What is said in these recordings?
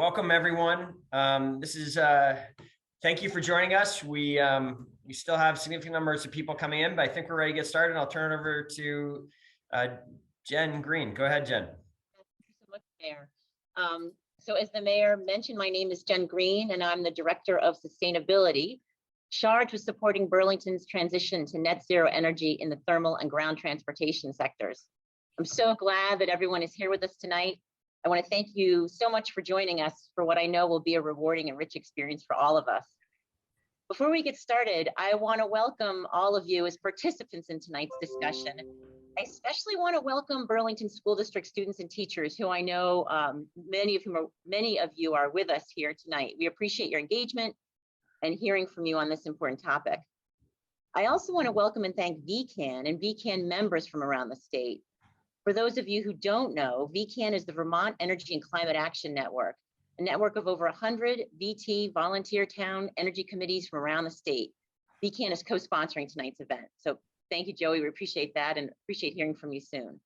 Welcome, everyone. Thank you for joining us. We still have significant numbers of people coming in, but I think we're ready to get started. I'll turn it over to Jen Greene. Go ahead, Jen. Thank you so much, Mayor. So as the mayor mentioned, my name is Jen Greene, and I'm the Director of Sustainability, charged with supporting Burlington's transition to net zero energy in the thermal and ground transportation sectors. I'm so glad that everyone is here with us tonight. I want to thank you so much for joining us for what I know will be a rewarding and rich experience for all of us. Before we get started, I want to welcome all of you as participants in tonight's discussion. I especially want to welcome Burlington School District students and teachers who I know many of you are with us here tonight. We appreciate your engagement and hearing from you on this important topic. I also want to welcome and thank VECAN and VECAN members from around the state. For those of you who don't know, VECAN is the Vermont Energy and Climate Action Network, a network of over 100 VT volunteer town energy committees from around the state. VECAN is co-sponsoring tonight's event. So thank you, Joey. We appreciate that and appreciate hearing from you soon.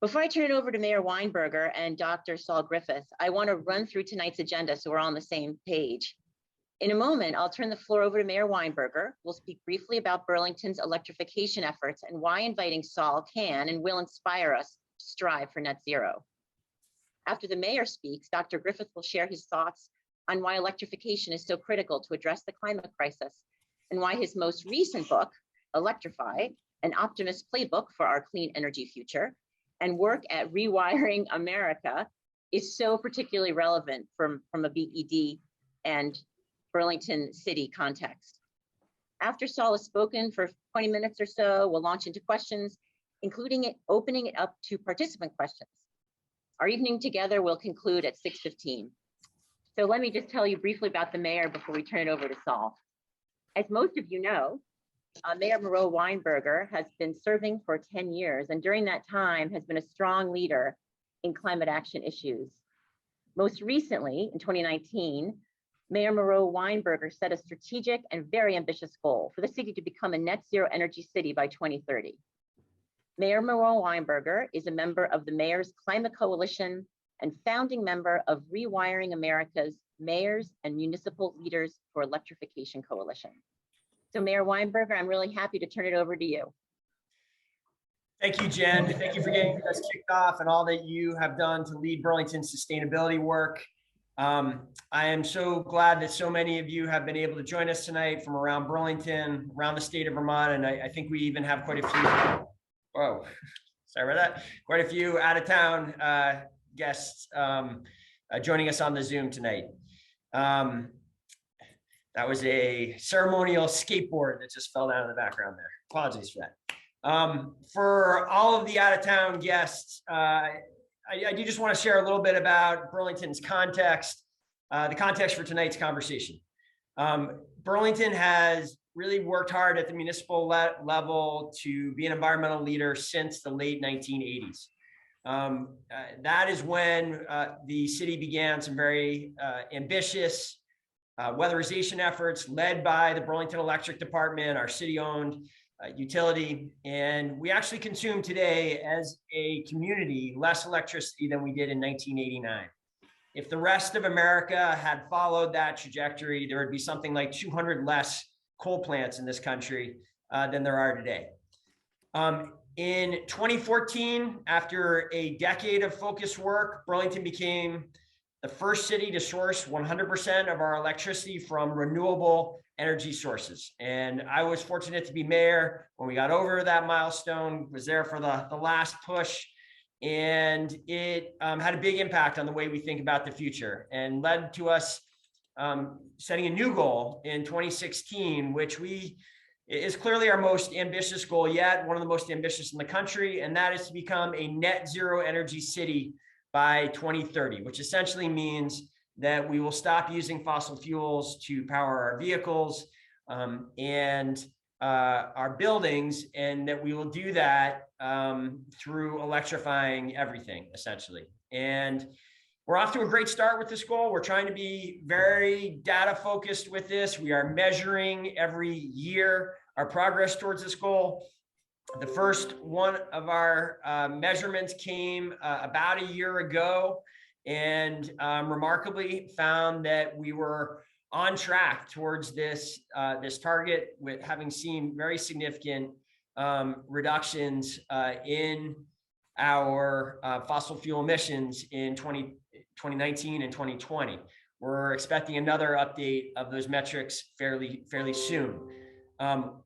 Before I turn it over to Mayor Weinberger and Dr. Saul Griffith, I want to run through tonight's agenda so we're all on the same page. In a moment, I'll turn the floor over to Mayor Weinberger. We'll speak briefly about Burlington's electrification efforts and why inviting Saul can and will inspire us to strive for net zero. After the mayor speaks, Dr. Griffith will share his thoughts on why electrification is so critical to address the climate crisis and why his most recent book, Electrify, an optimist playbook for our clean energy future, and work at Rewiring America is so particularly relevant from a BED and Burlington City context. After Saul has spoken for 20 minutes or so, we'll launch into questions, including opening it up to participant questions. Our evening together will conclude at 6:15. So let me just tell you briefly about the mayor before we turn it over to Saul. As most of you know, Mayor Miro Weinberger has been serving for 10 years, and during that time has been a strong leader in climate action issues. Most recently, in 2019, Mayor Miro Weinberger set a strategic and very ambitious goal for the city to become a net zero energy city by 2030. Mayor Miro Weinberger is a member of the Mayor's Climate Coalition and founding member of Rewiring America's Mayors and Municipal Leaders for Electrification Coalition. So Mayor Weinberger, I'm really happy to turn it over to you. Thank you, Jen. Thank you for getting us kicked off and all that you have done to lead Burlington's sustainability work. I am so glad that so many of you have been able to join us tonight from around Burlington, around the state of Vermont, and I think we even have quite a few, whoa, sorry about that, quite a few out of town guests joining us on the Zoom tonight. That was a ceremonial skateboard that just fell down in the background there. Apologies for that. For all of the out of town guests, I do just want to share a little bit about Burlington's context, the context for tonight's conversation. Burlington has really worked hard at the municipal level to be an environmental leader since the late 1980s. That is when the city began some very ambitious weatherization efforts led by the Burlington Electric Department, our city-owned utility, and we actually consume today as a community less electricity than we did in 1989. If the rest of America had followed that trajectory, there would be something like 200 less coal plants in this country than there are today. In 2014, after a decade of focused work, Burlington became the first city to source 100% of our electricity from renewable energy sources. And I was fortunate to be mayor when we got over that milestone, was there for the last push. And it had a big impact on the way we think about the future and led to us setting a new goal in 2016, which is clearly our most ambitious goal yet, one of the most ambitious in the country. And that is to become a net zero energy city by 2030, which essentially means that we will stop using fossil fuels to power our vehicles and our buildings, and that we will do that through electrifying everything, essentially. And we're off to a great start with this goal. We're trying to be very data focused with this. We are measuring every year our progress towards this goal. The first one of our measurements came about a year ago, and remarkably found that we were on track towards this target, with having seen very significant reductions in our fossil fuel emissions in 2019 and 2020. We're expecting another update of those metrics fairly soon.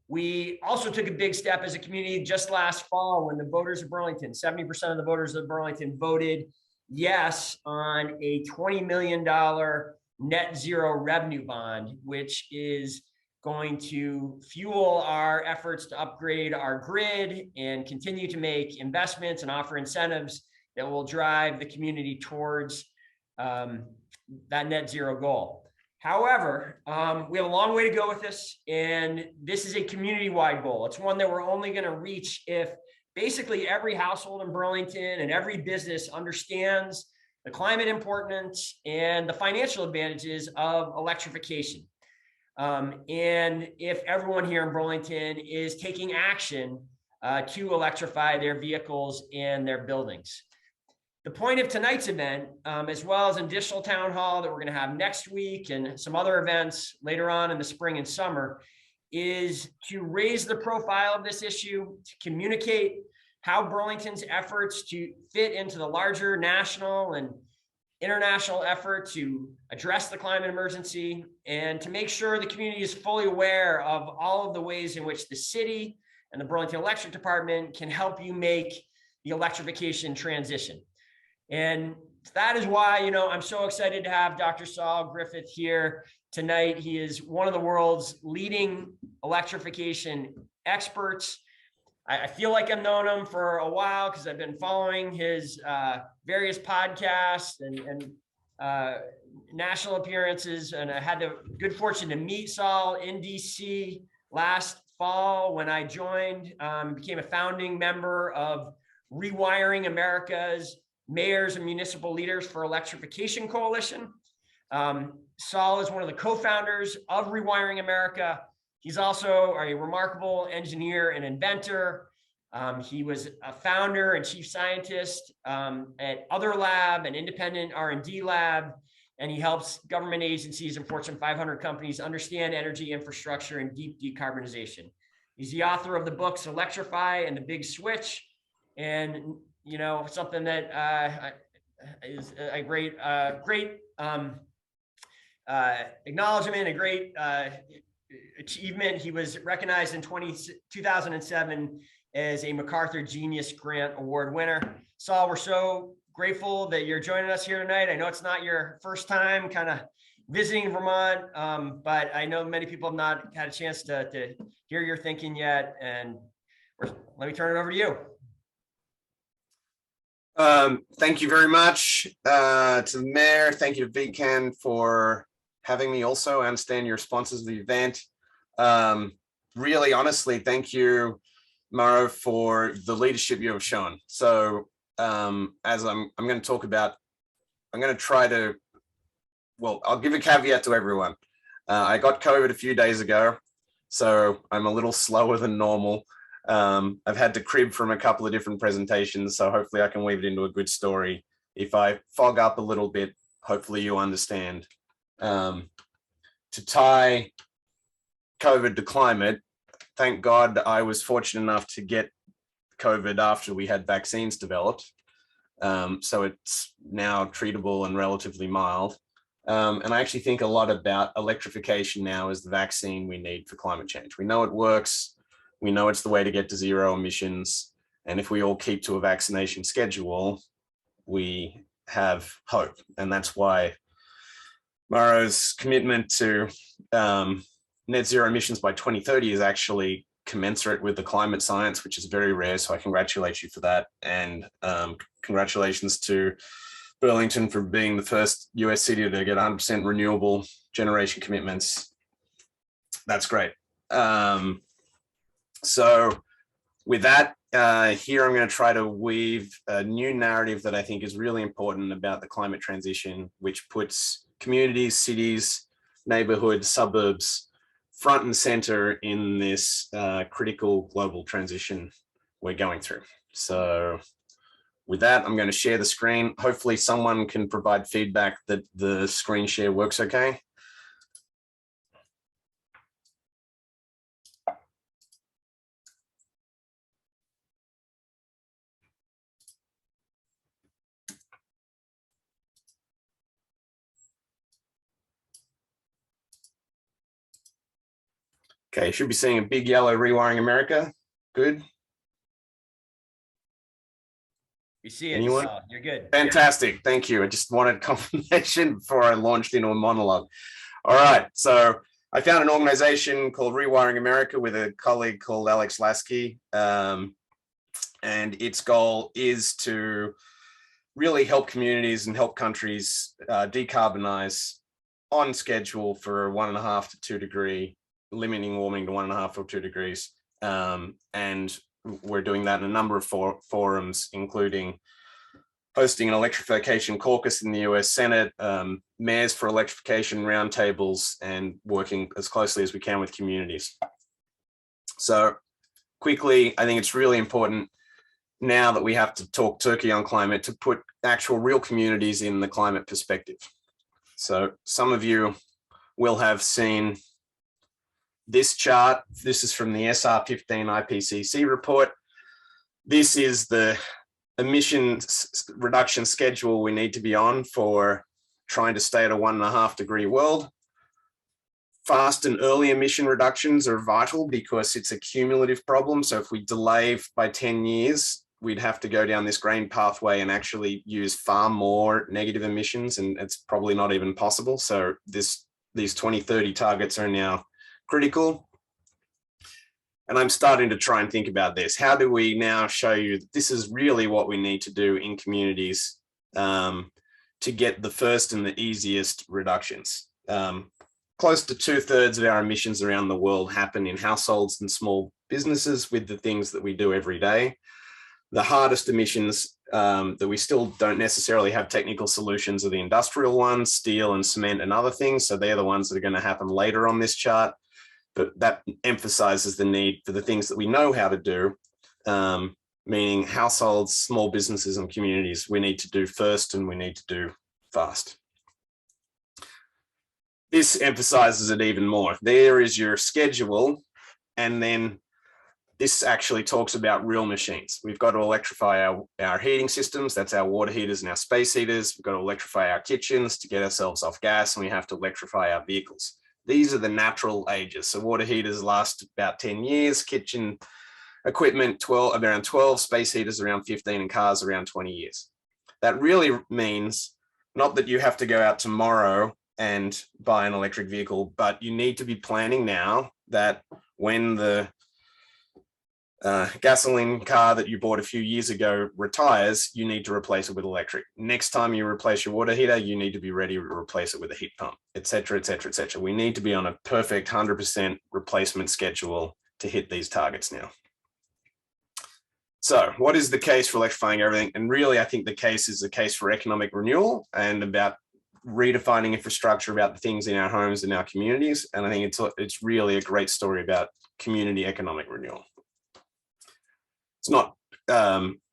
We also took a big step as a community just last fall when the voters of Burlington, 70% of the voters of Burlington voted yes on a $20 million net zero revenue bond, which is going to fuel our efforts to upgrade our grid and continue to make investments and offer incentives that will drive the community towards that net zero goal. However, we have a long way to go with this, and this is a community-wide goal. It's one that we're only going to reach if basically every household in Burlington and every business understands the climate importance and the financial advantages of electrification. And if everyone here in Burlington is taking action to electrify their vehicles and their buildings. The point of tonight's event, as well as an additional town hall that we're going to have next week and some other events later on in the spring and summer, is to raise the profile of this issue, to communicate how Burlington's efforts to fit into the larger national and international effort to address the climate emergency, and to make sure the community is fully aware of all of the ways in which the city and the Burlington Electric Department can help you make the electrification transition. And that is why, I'm so excited to have Dr. Saul Griffith here tonight. He is one of the world's leading electrification experts. I feel like I've known him for a while because I've been following his various podcasts and national appearances. And I had the good fortune to meet Saul in DC last fall when I joined, became a founding member of Rewiring America's Mayors and Municipal Leaders for Electrification Coalition. Saul is one of the co-founders of Rewiring America. He's also a remarkable engineer and inventor. He was a founder and chief scientist at Other Lab, an independent R&D lab, and he helps government agencies and Fortune 500 companies understand energy infrastructure and deep decarbonization. He's the author of the books Electrify and The Big Switch, and something that is a great acknowledgement, a great achievement. He was recognized in 2007 as a MacArthur Genius Grant Award winner. Saul, we're so grateful that you're joining us here tonight. I know it's not your first time kind of visiting Vermont, but I know many people have not had a chance to hear your thinking yet. And let me turn it over to you. Thank you very much to the mayor. Thank you to VECAN for having me also. I understand you're sponsors of the event. Really, honestly, thank you, Miro, for the leadership you have shown. So as I'm going to talk about, I'm going to try to, I'll give a caveat to everyone. I got COVID a few days ago, so I'm a little slower than normal. I've had to crib from a couple of different presentations, so hopefully I can weave it into a good story. If I fog up a little bit, hopefully you understand. To tie COVID to climate, thank God I was fortunate enough to get COVID after we had vaccines developed. So it's now treatable and relatively mild. And I actually think a lot about electrification now as the vaccine we need for climate change. We know it works. We know it's the way to get to zero emissions. And if we all keep to a vaccination schedule, we have hope. And that's why Miro's commitment to net zero emissions by 2030 is actually commensurate with the climate science, which is very rare. So I congratulate you for that. And congratulations to Burlington for being the first US city to get 100% renewable generation commitments. That's great. So with that, here I'm going to try to weave a new narrative that I think is really important about the climate transition, which puts communities, cities, neighborhoods, suburbs front and center in this critical global transition we're going through. So with that, I'm going to share the screen. Hopefully someone can provide feedback that the screen share works okay. Okay, should be seeing a big yellow Rewiring America. Good. You see it, Anyone? you're good. Fantastic. Thank you. I just wanted confirmation before I launched into a monologue. All right. So I found an organization called Rewiring America with a colleague called Alex Lasky. And its goal is to really help communities and help countries decarbonize on schedule for 1.5 to 2 degree, limiting warming to 1.5 or 2 degrees. And we're doing that in a number of forums, including hosting an electrification caucus in the US Senate, mayors for electrification roundtables, and working as closely as we can with communities. So quickly, I think it's really important now that we have to talk turkey on climate to put actual real communities in the climate perspective. So some of you will have seen this chart. This is from the SR15 IPCC report. This is the emissions reduction schedule we need to be on for trying to stay at a 1.5 degree world. Fast and early emission reductions are vital because it's a cumulative problem. So if we delay by 10 years, we'd have to go down this grain pathway and actually use far more negative emissions, and it's probably not even possible. So these 2030 targets are now critical. And I'm starting to try and think about this. How do we now show you that this is really what we need to do in communities to get the first and the easiest reductions? Close to 2/3 of our emissions around the world happen in households and small businesses with the things that we do every day. The hardest emissions that we still don't necessarily have technical solutions are the industrial ones, steel and cement and other things. So they're the ones that are going to happen later on this chart. But that emphasizes the need for the things that we know how to do, meaning households, small businesses and communities we need to do first and we need to do fast. This emphasizes it even more. There is your schedule, and then this actually talks about real machines. We've got to electrify our heating systems. That's our water heaters and our space heaters. We've got to electrify our kitchens to get ourselves off gas, and we have to electrify our vehicles. These are the natural ages. So water heaters last about 10 years, kitchen equipment around 12, space heaters around 15, and cars around 20 years. That really means not that you have to go out tomorrow and buy an electric vehicle, but you need to be planning now that when the gasoline car that you bought a few years ago retires, you need to replace it with electric. Next time you replace your water heater, you need to be ready to replace it with a heat pump, et cetera, et cetera, et cetera. We need to be on a perfect 100% replacement schedule to hit these targets now. So what is the case for electrifying everything? And really, I think the case is a case for economic renewal and about redefining infrastructure, about the things in our homes and our communities. And I think it's really a great story about community economic renewal. It's not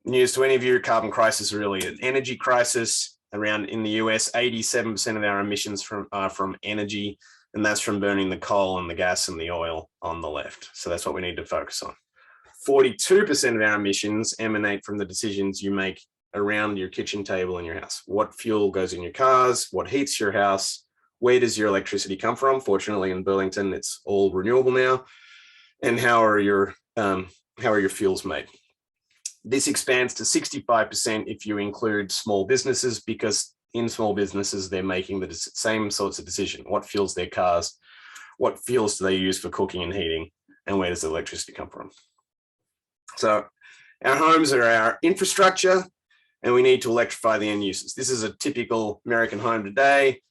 news to any of you. Carbon crisis is really an energy crisis. Around in the US, 87% of our emissions are from energy, and that's from burning the coal and the gas and the oil on the left. So that's what we need to focus on. 42% of our emissions emanate from the decisions you make around your kitchen table in your house. What fuel goes in your cars? What heats your house? Where does your electricity come from? Fortunately, in Burlington, it's all renewable now. And how are your fuels made? This expands to 65% if you include small businesses, because in small businesses, they're making the same sorts of decision. What fuels their cars? What fuels do they use for cooking and heating? And where does the electricity come from? So our homes are our infrastructure, and we need to electrify the end users. This is a typical American home today,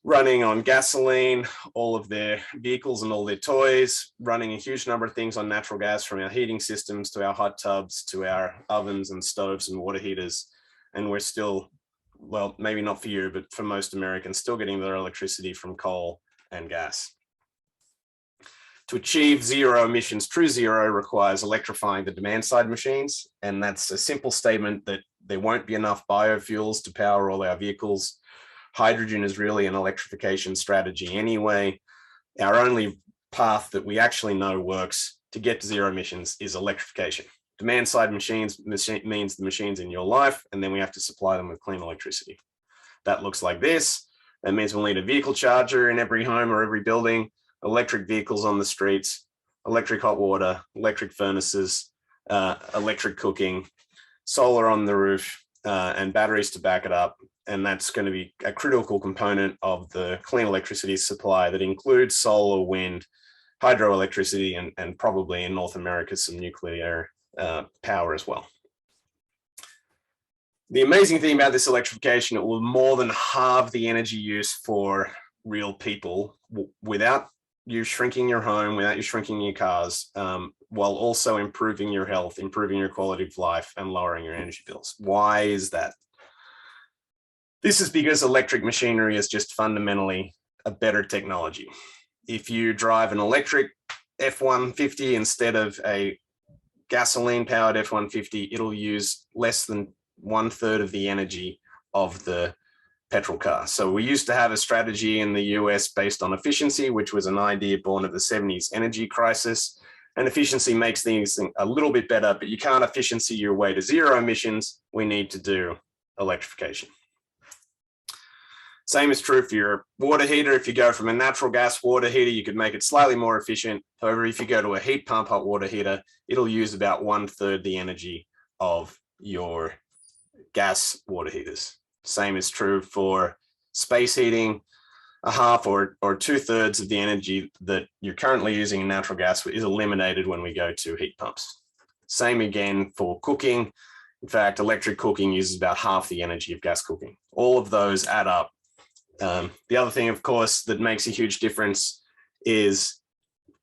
running on gasoline, all of their vehicles and all their toys, running a huge number of things on natural gas, from our heating systems to our hot tubs to our ovens and stoves and water heaters. And we're still, well, maybe not for you, but for most Americans, still getting their electricity from coal and gas. To achieve zero emissions, true zero requires electrifying the demand side machines. And that's a simple statement that there won't be enough biofuels to power all our vehicles. Hydrogen is really an electrification strategy anyway. Our only path that we actually know works to get to zero emissions is electrification. Demand side machines means the machines in your life, and then we have to supply them with clean electricity. That looks like this. That means we'll need a vehicle charger in every home or every building, electric vehicles on the streets, electric hot water, electric furnaces, electric cooking, solar on the roof, and batteries to back it up. And that's going to be a critical component of the clean electricity supply that includes solar, wind, hydroelectricity, and probably in North America, some nuclear power as well. The amazing thing about this electrification, it will more than halve the energy use for real people without you shrinking your home, without you shrinking your cars, while also improving your health, improving your quality of life, and lowering your energy bills. Why is that? This is because electric machinery is just fundamentally a better technology. If you drive an electric F-150 instead of a gasoline-powered F-150, it'll use less than 1/3 of the energy of the petrol car. So we used to have a strategy in the US based on efficiency, which was an idea born of the 70s energy crisis. And efficiency makes things a little bit better, but you can't efficiency your way to zero emissions. We need to do electrification. Same is true for your water heater. If you go from a natural gas water heater, you could make it slightly more efficient. However, if you go to a heat pump hot water heater, it'll use about 1/3 the energy of your gas water heaters. Same is true for space heating. A half or 2/3 of the energy that you're currently using in natural gas is eliminated when we go to heat pumps. Same again for cooking. In fact, electric cooking uses about half the energy of gas cooking. All of those add up. The other thing, of course, that makes a huge difference is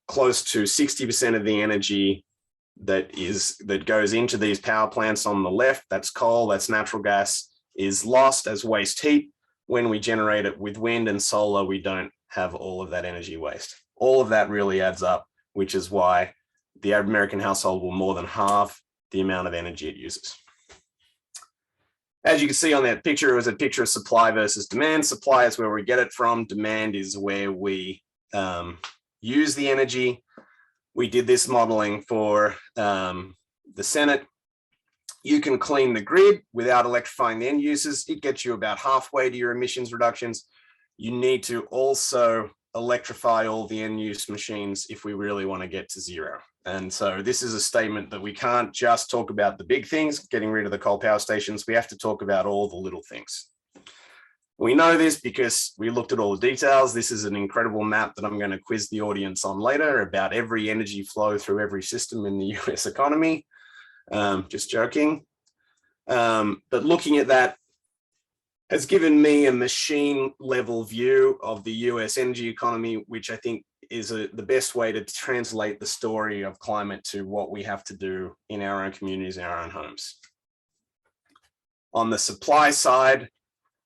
close to 60% of the energy that goes into these power plants on the left, that's coal, that's natural gas, is lost as waste heat. When we generate it with wind and solar, we don't have all of that energy waste. All of that really adds up, which is why the American household will more than halve the amount of energy it uses. As you can see on that picture, it was a picture of supply versus demand. Supply is where we get it from. Demand is where we use the energy. We did this modeling for the Senate. You can clean the grid without electrifying the end users. It gets you about halfway to your emissions reductions. You need to also electrify all the end use machines if we really want to get to zero. And so this is a statement that we can't just talk about the big things, getting rid of the coal power stations. We have to talk about all the little things. We know this because we looked at all the details. This is an incredible map that I'm going to quiz the audience on later about every energy flow through every system in the US economy. Just joking. But looking at that has given me a machine level view of the US energy economy, which I think is the best way to translate the story of climate to what we have to do in our own communities, in our own homes. On the supply side,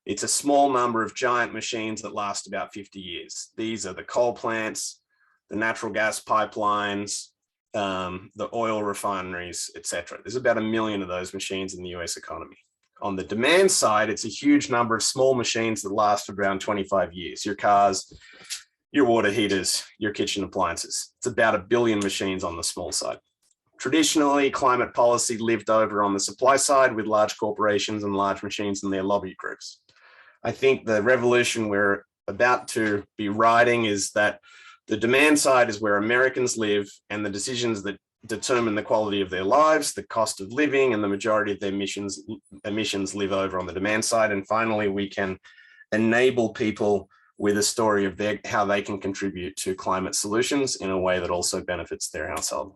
it's a small number of giant machines that last about 50 years. These are the coal plants, the natural gas pipelines, the oil refineries, etc. There's about 1 million of those machines in the US economy. On the demand side, it's a huge number of small machines that last around 25 years. Your cars, your water heaters, your kitchen appliances. It's about 1 billion machines on the small side. Traditionally, climate policy lived over on the supply side with large corporations and large machines and their lobby groups. I think the revolution we're about to be riding is that the demand side is where Americans live, and the decisions that determine the quality of their lives, the cost of living, and the majority of their emissions live over on the demand side. And finally, we can enable people with a story of how they can contribute to climate solutions in a way that also benefits their household.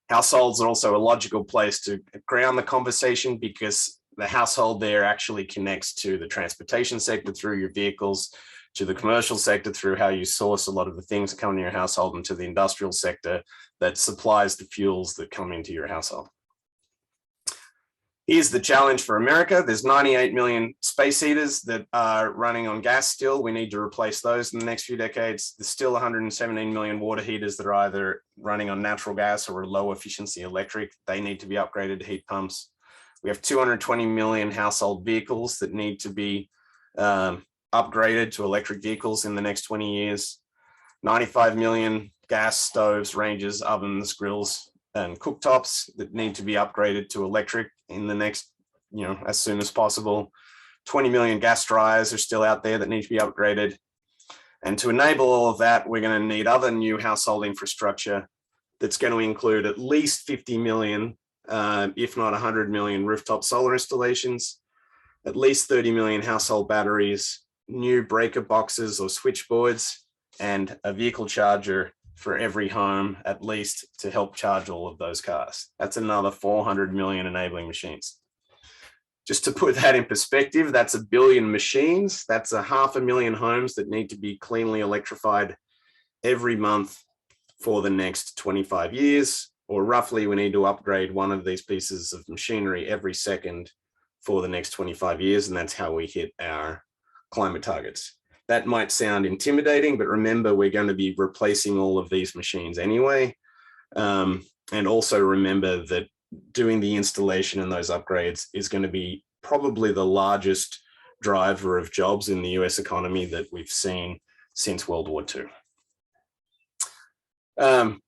Households are also a logical place to ground the conversation because the household there actually connects to the transportation sector through your vehicles, to the commercial sector through how you source a lot of the things that come into your household, and to the industrial sector that supplies the fuels that come into your household. Here's the challenge for America. There's 98 million space heaters that are running on gas still. We need to replace those in the next few decades. There's still 117 million water heaters that are either running on natural gas or low efficiency electric. They need to be upgraded to heat pumps. We have 220 million household vehicles that need to be upgraded to electric vehicles in the next 20 years. 95 million gas stoves, ranges, ovens, grills, and cooktops that need to be upgraded to electric in the next, as soon as possible. 20 million gas dryers are still out there that need to be upgraded. And to enable all of that, we're going to need other new household infrastructure that's going to include at least 50 million, if not 100 million rooftop solar installations, at least 30 million household batteries, new breaker boxes or switchboards, and a vehicle charger for every home, at least, to help charge all of those cars. That's another 400 million enabling machines. Just to put that in perspective, that's 1 billion machines. That's 500,000 homes that need to be cleanly electrified every month for the next 25 years, or roughly we need to upgrade one of these pieces of machinery every second for the next 25 years, and that's how we hit our climate targets. That might sound intimidating, but remember, we're going to be replacing all of these machines anyway. And also remember that doing the installation and those upgrades is going to be probably the largest driver of jobs in the US economy that we've seen since World War II.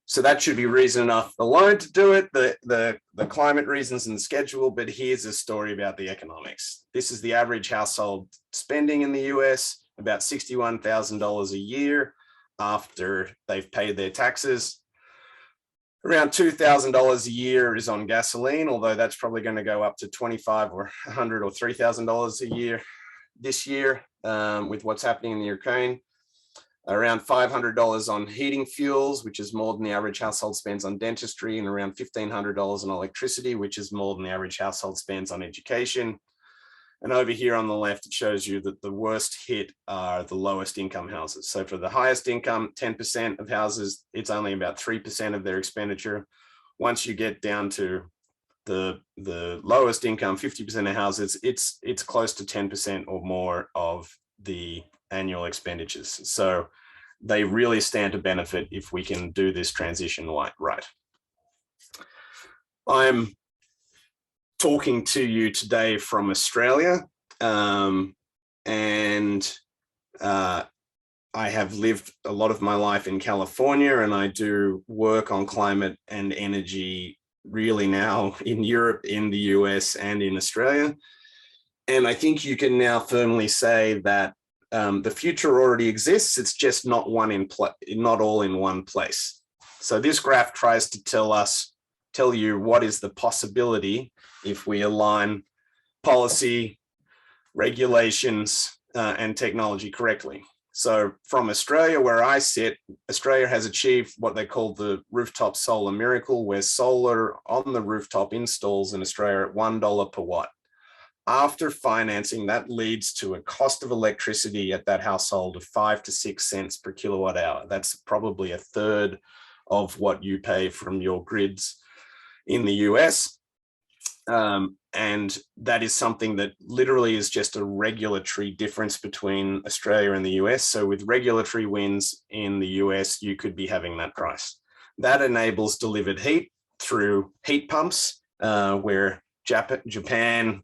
So that should be reason enough alone to do it, the climate reasons and the schedule, but here's a story about the economics. This is the average household spending in the US, about $61,000 a year after they've paid their taxes. Around $2,000 a year is on gasoline, although that's probably going to go up to $2,500 or $100 or $3,000 a year this year with what's happening in the Ukraine. Around $500 on heating fuels, which is more than the average household spends on dentistry, and around $1,500 on electricity, which is more than the average household spends on education. And over here on the left, it shows you that the worst hit are the lowest income houses. So for the highest income, 10% of houses, it's only about 3% of their expenditure. Once you get down to the lowest income, 50% of houses, it's close to 10% or more of the annual expenditures. So they really stand to benefit if we can do this transition right. I'm talking to you today from Australia, and I have lived a lot of my life in California, and I do work on climate and energy really now in Europe, in the US, and in Australia. And I think you can now firmly say that the future already exists. It's just not all in one place. So this graph tries to tell you what is the possibility if we align policy, regulations, and technology correctly. So from Australia, where I sit, Australia has achieved what they call the rooftop solar miracle, where solar on the rooftop installs in Australia at $1 per watt. After financing, that leads to a cost of electricity at that household of 5 to 6 cents per kilowatt hour. That's probably a third of what you pay from your grids in the US. And that is something that literally is just a regulatory difference between Australia and the US. So with regulatory wins in the US, you could be having that price. That enables delivered heat through heat pumps, where Japan,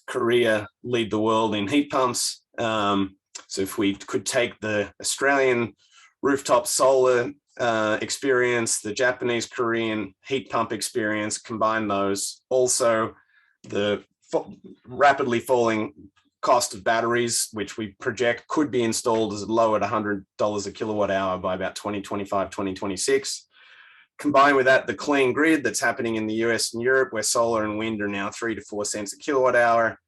Korea lead the world in heat pumps. So if we could take the Australian rooftop solar experience, the Japanese, Korean heat pump experience, combine those, also the rapidly falling cost of batteries, which we project could be installed as low at $100 a kilowatt hour by about 2025, 2026. Combined with that, the clean grid that's happening in the US and Europe, where solar and wind are now 3 to 4 cents a kilowatt hour.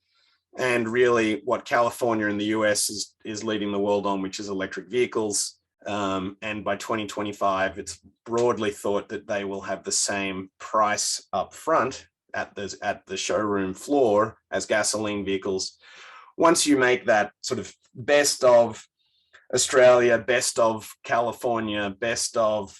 And really what California and the US is leading the world on, which is electric vehicles. And by 2025, it's broadly thought that they will have the same price up front at the showroom floor as gasoline vehicles. Once you make that sort of best of Australia, best of California, best of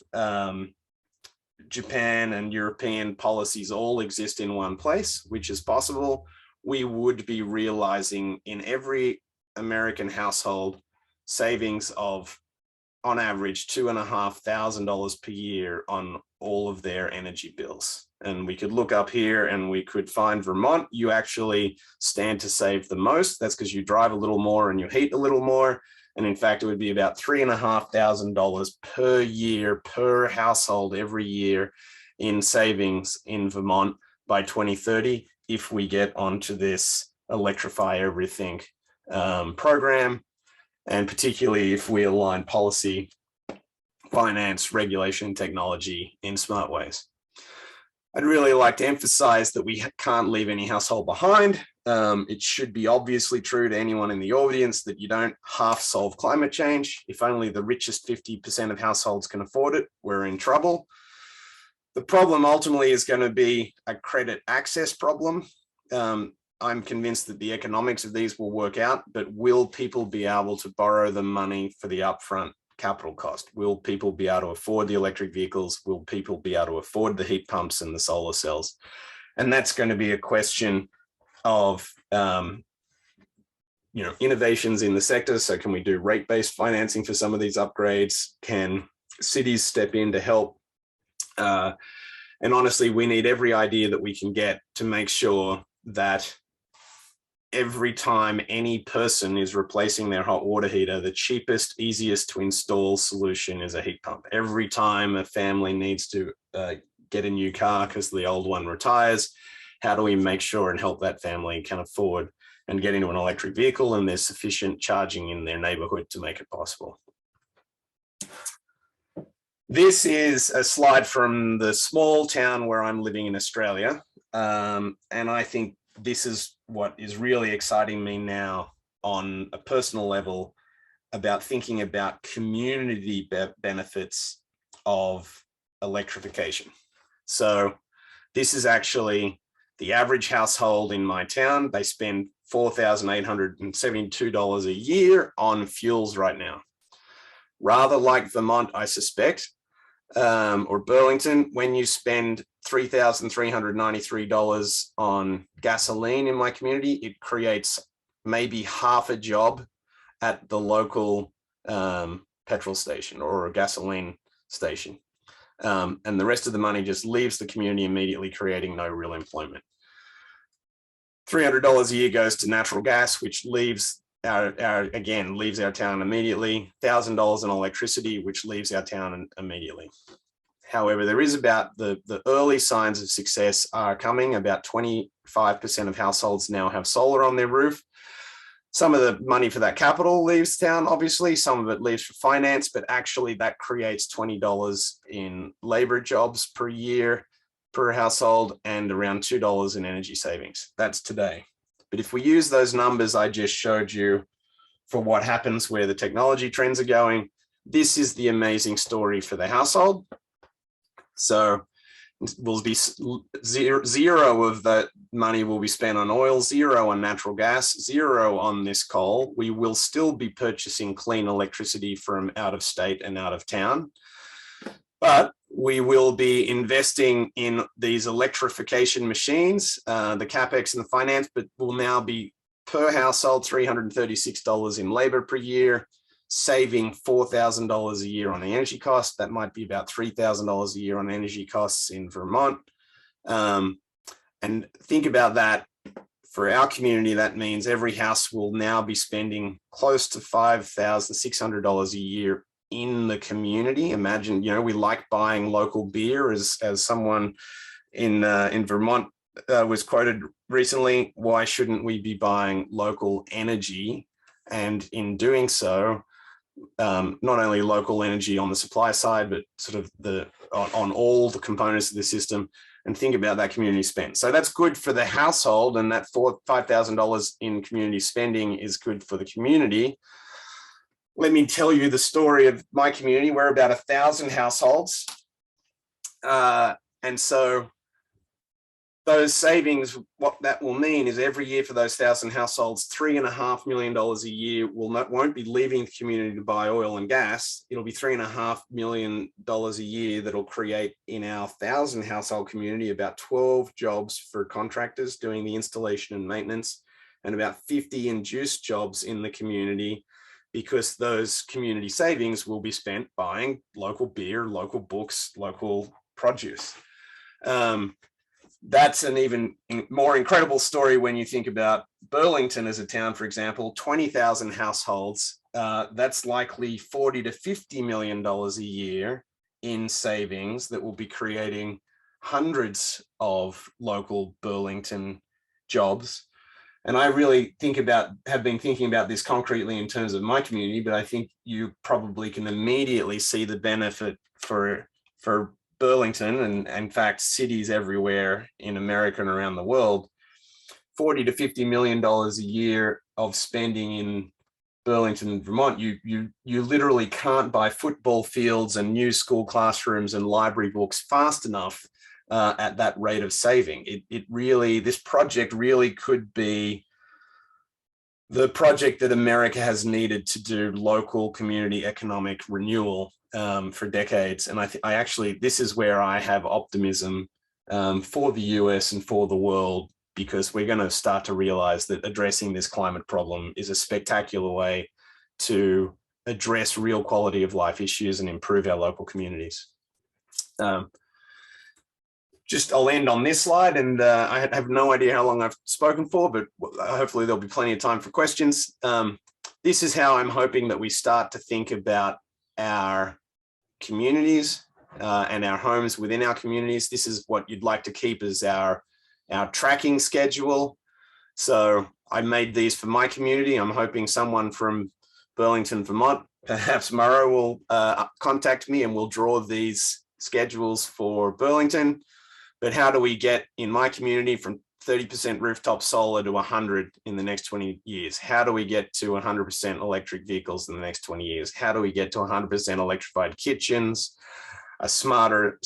Japan and European policies all exist in one place, which is possible, we would be realizing in every American household savings of, on average, $2,500 per year on all of their energy bills. And we could look up here and we could find Vermont. You actually stand to save the most. That's because you drive a little more and you heat a little more. And in fact, it would be about $3,500 per year, per household every year in savings in Vermont by 2030, if we get onto this Electrify Everything program, and particularly if we align policy, finance, regulation, technology in smart ways. I'd really like to emphasize that we can't leave any household behind. It should be obviously true to anyone in the audience that you don't half solve climate change. If only the richest 50% of households can afford it, we're in trouble. The problem ultimately is going to be a credit access problem. I'm convinced that the economics of these will work out, but will people be able to borrow the money for the upfront capital cost? Will people be able to afford the electric vehicles? Will people be able to afford the heat pumps and the solar cells? And that's going to be a question of innovations in the sector. So can we do rate-based financing for some of these upgrades? Can cities step in to help? And honestly, we need every idea that we can get to make sure that every time any person is replacing their hot water heater, the cheapest, easiest to install solution is a heat pump. Every time a family needs to get a new car because the old one retires, how do we make sure and help that family can afford and get into an electric vehicle, and there's sufficient charging in their neighborhood to make it possible? This is a slide from the small town where I'm living in Australia. And I think this is what is really exciting me now on a personal level about thinking about community benefits of electrification. So this is actually the average household in my town. They spend $4,872 a year on fuels right now. Rather like Vermont, I suspect, or Burlington, when you spend $3,393 on gasoline in my community, it creates maybe half a job at the local petrol station or a gasoline station. And the rest of the money just leaves the community immediately, creating no real employment. $300 a year goes to natural gas, which leaves our town immediately. $1,000 in electricity, which leaves our town immediately. However, there is about the early signs of success are coming. About 25% of households now have solar on their roof. Some of the money for that capital leaves town, obviously. Some of it leaves for finance, but actually that creates $20 in labor jobs per year per household and around $2 in energy savings. That's today. But if we use those numbers I just showed you for what happens where the technology trends are going, this is the amazing story for the household. So will be zero of that money will be spent on oil, zero on natural gas, zero on this coal. We will still be purchasing clean electricity from out of state and out of town, but we will be investing in these electrification machines, the CapEx and the finance, but will now be per household $336 in labor per year, saving $4,000 a year on the energy cost. That might be about $3,000 a year on energy costs in Vermont. And think about that. For our community, that means every house will now be spending close to $5,600 a year in the community. Imagine, we like buying local beer, as someone in Vermont was quoted recently. Why shouldn't we be buying local energy? And in doing so, not only local energy on the supply side, but sort of on all the components of the system, and think about that community spend. So that's good for the household, and that $5,000 in community spending is good for the community. Let me tell you the story of my community. We're about 1,000 households. And so those savings, what that will mean is every year for those 1,000 households, $3.5 million a year won't be leaving the community to buy oil and gas. It'll be $3.5 million a year that'll create in our 1,000 household community about 12 jobs for contractors doing the installation and maintenance, and about 50 induced jobs in the community, because those community savings will be spent buying local beer, local books, local produce. That's an even more incredible story when you think about Burlington as a town, for example, 20,000 households. That's likely $40 to $50 million a year in savings that will be creating hundreds of local Burlington jobs. And I really have been thinking about this concretely in terms of my community, but I think you probably can immediately see the benefit for Burlington, and in fact, cities everywhere in America and around the world. $40 to $50 million a year of spending in Burlington, Vermont. You literally can't buy football fields and new school classrooms and library books fast enough at that rate of saving. This project really could be the project that America has needed to do local community economic renewal for decades. And I actually, this is where I have optimism for the US and for the world, because we're going to start to realize that addressing this climate problem is a spectacular way to address real quality of life issues and improve our local communities. I'll end on this slide, and I have no idea how long I've spoken for, but hopefully there'll be plenty of time for questions. This is how I'm hoping that we start to think about our communities and our homes within our communities. This is what you'd like to keep as our tracking schedule. So I made these for my community. I'm hoping someone from Burlington, Vermont, perhaps Miro, will contact me and we'll draw these schedules for Burlington. But how do we get in my community from 30% rooftop solar to 100 in the next 20 years? How do we get to 100% electric vehicles in the next 20 years? How do we get to 100% electrified kitchens, a smarter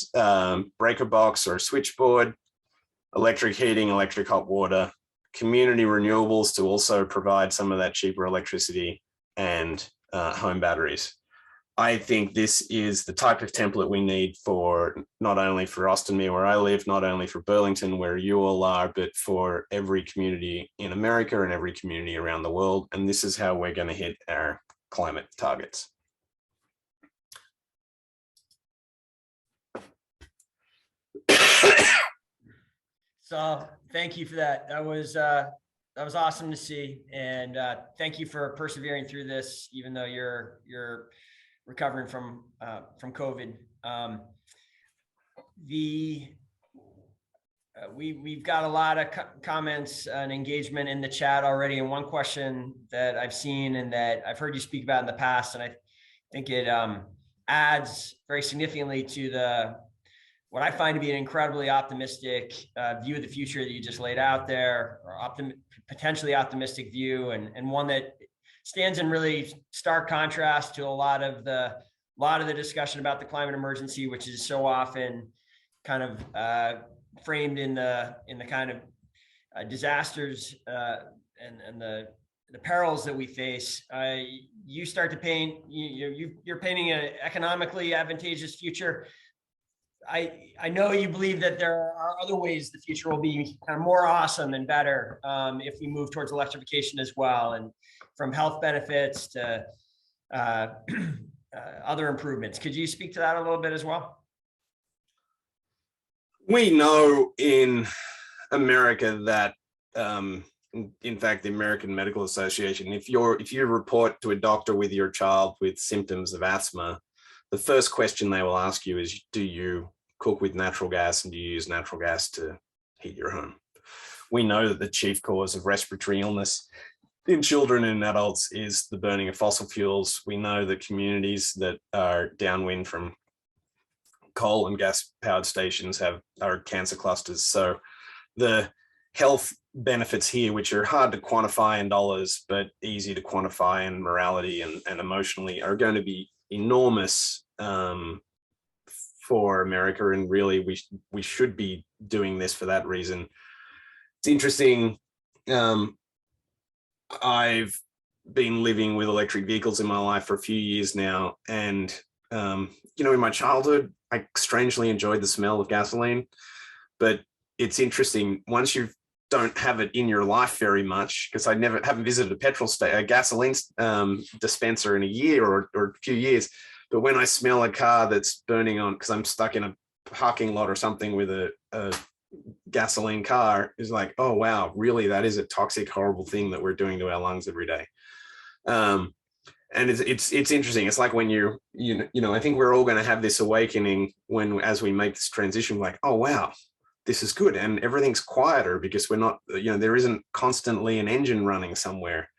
breaker box or a switchboard, electric heating, electric hot water, community renewables to also provide some of that cheaper electricity, and home batteries? I think this is the type of template we need for not only for Austinmere, where I live, not only for Burlington, where you all are, but for every community in America and every community around the world. And this is how we're going to hit our climate targets. So thank you for that. That was awesome to see. And thank you for persevering through this, even though you're recovering from COVID. We've got a lot of comments and engagement in the chat already. And one question that I've seen and that I've heard you speak about in the past, and I think it adds very significantly to what I find to be an incredibly optimistic view of the future that you just laid out there, or potentially optimistic view, and one that stands in really stark contrast to a lot of the discussion about the climate emergency, which is so often kind of framed in the kind of disasters and the perils that we face. You start to paint, you're painting an economically advantageous future. I know you believe that there are other ways the future will be kind of more awesome and better if we move towards electrification as well, and from health benefits to other improvements. Could you speak to that a little bit as well? We know in America that, in fact, the American Medical Association, if you report to a doctor with your child with symptoms of asthma, the first question they will ask you is, do you cook with natural gas, and do you use natural gas to heat your home? We know that the chief cause of respiratory illness in children and adults is the burning of fossil fuels. We know that communities that are downwind from coal and gas powered stations are cancer clusters. So the health benefits here, which are hard to quantify in dollars, but easy to quantify in morality and emotionally, are going to be enormous for America, and really we should be doing this for that reason. It's interesting. I've been living with electric vehicles in my life for a few years now, and in my childhood, I strangely enjoyed the smell of gasoline. But it's interesting, once you don't have it in your life very much, because I haven't visited a gasoline dispenser in a year or a few years. But when I smell a car that's burning on, because I'm stuck in a parking lot or something with a gasoline car, is like, oh wow, really, that is a toxic, horrible thing that we're doing to our lungs every day. And it's interesting. It's like when I think we're all going to have this awakening as we make this transition, like, oh wow, this is good, and everything's quieter because we're not, there isn't constantly an engine running somewhere.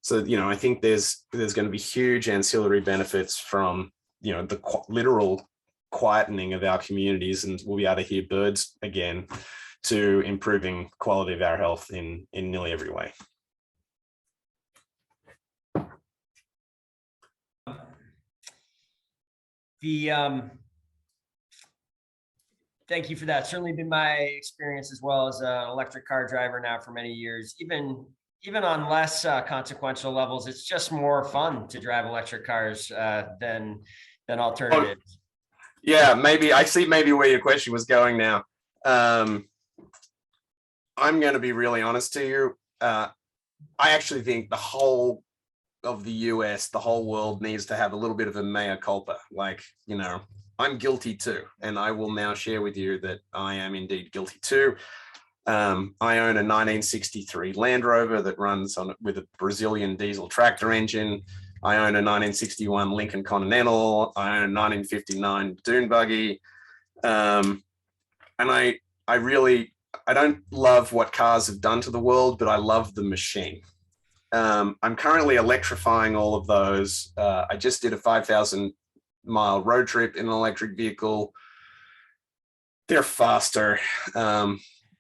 So I think there's going to be huge ancillary benefits from the literal quietening of our communities, and we'll be able to hear birds again, to improving quality of our health in nearly every way. Thank you for that. Certainly been my experience as well as an electric car driver now for many years. Even on less consequential levels, it's just more fun to drive electric cars than alternatives. Yeah, maybe I see where your question was going now. I'm going to be really honest to you. I actually think the whole of the US, the whole world needs to have a little bit of a mea culpa. Like, I'm guilty too. And I will now share with you that I am indeed guilty too. I own a 1963 Land Rover that runs with a Brazilian diesel tractor engine. I own a 1961 Lincoln Continental. I own a 1959 dune buggy. And I don't love what cars have done to the world, but I love the machine. I'm currently electrifying all of those. I just did a 5,000-mile road trip in an electric vehicle. They're faster.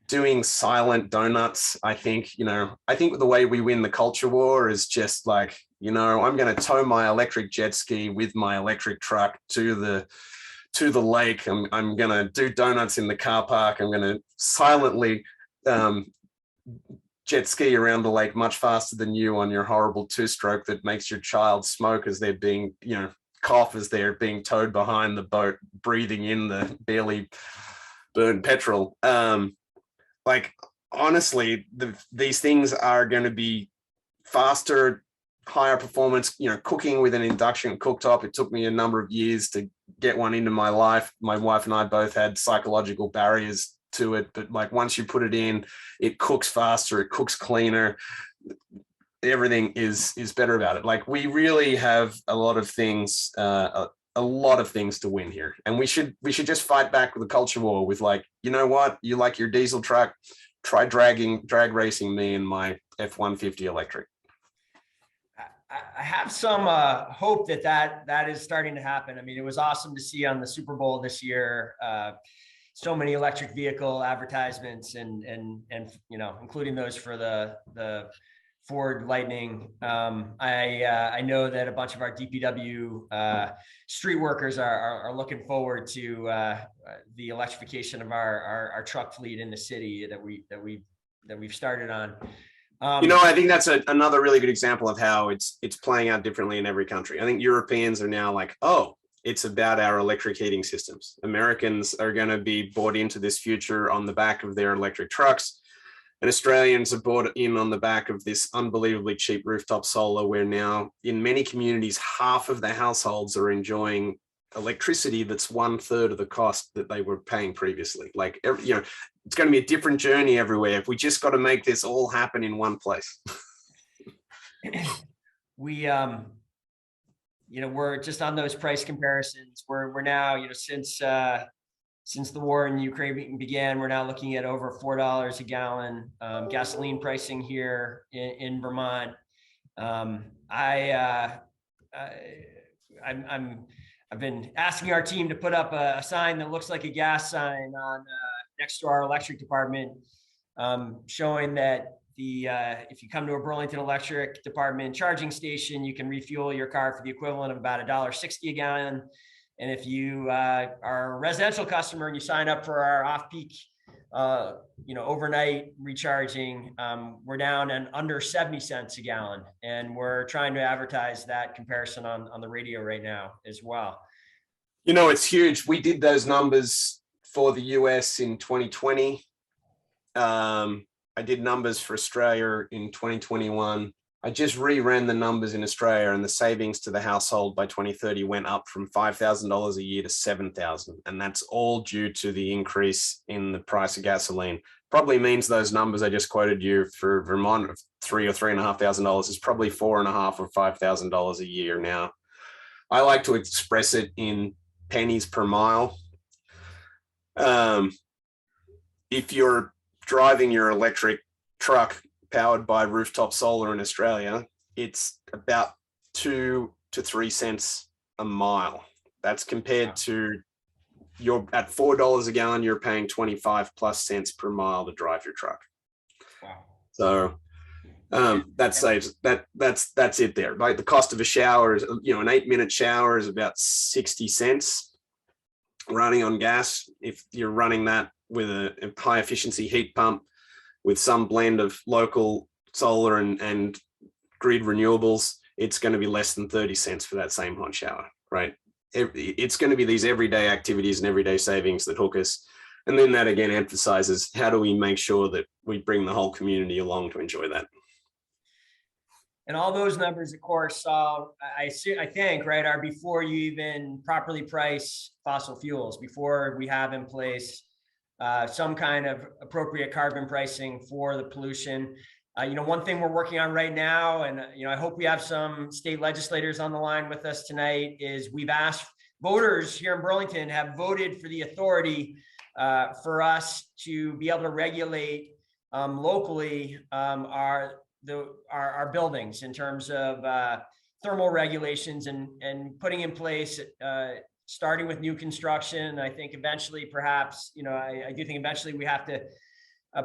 Doing silent donuts, I think the way we win the culture war is just like, I'm going to tow my electric jet ski with my electric truck to the lake. I'm going to do donuts in the car park. I'm going to silently jet ski around the lake much faster than you on your horrible two-stroke that makes your child smoke as they're being, cough as they're being towed behind the boat, breathing in the barely burned petrol. Like, honestly, these things are going to be faster, higher performance, cooking with an induction cooktop. It took me a number of years to get one into my life. My wife and I both had psychological barriers to it, but like once you put it in, it cooks faster, it cooks cleaner. Everything is better about it. Like, we really have a lot of things to win here, and we should just fight back with the culture war with, like, you know what, you like your diesel truck, try drag racing me in my F-150 electric. I have some hope that is starting to happen. I mean, it was awesome to see on the Super Bowl this year, so many electric vehicle advertisements and including those for the Ford Lightning. I know that a bunch of our DPW street workers are looking forward to the electrification of our truck fleet in the city that we've started on. I think that's another really good example of how it's playing out differently in every country. I think Europeans are now like, oh, it's about our electric heating systems. Americans are going to be bought into this future on the back of their electric trucks. And Australians are bought in on the back of this unbelievably cheap rooftop solar, where now in many communities, half of the households are enjoying electricity that's 1/3 of the cost that they were paying previously. Like, it's going to be a different journey everywhere. If we just got to make this all happen in one place. We're just on those price comparisons. We're now, since the war in Ukraine began, we're now looking at over $4 a gallon gasoline pricing here in Vermont. I've been asking our team to put up a sign that looks like a gas sign on next to our electric department, showing that if you come to a Burlington Electric Department charging station, you can refuel your car for the equivalent of about $1.60 a gallon. And if you are a residential customer and you sign up for our off-peak, overnight recharging, we're down and under 70 cents a gallon. And we're trying to advertise that comparison on the radio right now as well. It's huge. We did those numbers for the US in 2020. I did numbers for Australia in 2021. I just reran the numbers in Australia, and the savings to the household by 2030 went up from $5,000 a year to $7,000. And that's all due to the increase in the price of gasoline. Probably means those numbers I just quoted you for Vermont of $3,000 or $3,500 is probably $4,500 or $5,000 a year now. I like to express it in pennies per mile. If you're driving your electric truck powered by rooftop solar in Australia, it's about 2 to 3 cents a mile. That's compared to you're at $4 a gallon, you're paying 25 plus cents per mile to drive your truck. Wow. So that saves that's it there. Like the cost of a shower is, an 8-minute shower is about 60 cents running on gas. If you're running that with a high efficiency heat pump with some blend of local solar and grid renewables, it's going to be less than 30 cents for that same hot shower, right? It's going to be these everyday activities and everyday savings that hook us. And then that again emphasizes, how do we make sure that we bring the whole community along to enjoy that? And all those numbers, of course, I think, right, are before you even properly price fossil fuels, before we have in place some kind of appropriate carbon pricing for the pollution. One thing we're working on right now, and I hope we have some state legislators on the line with us tonight, is we've asked voters here in Burlington have voted for the authority for us to be able to regulate locally our buildings in terms of thermal regulations and putting in place, starting with new construction. I think eventually, perhaps, I do think eventually we have to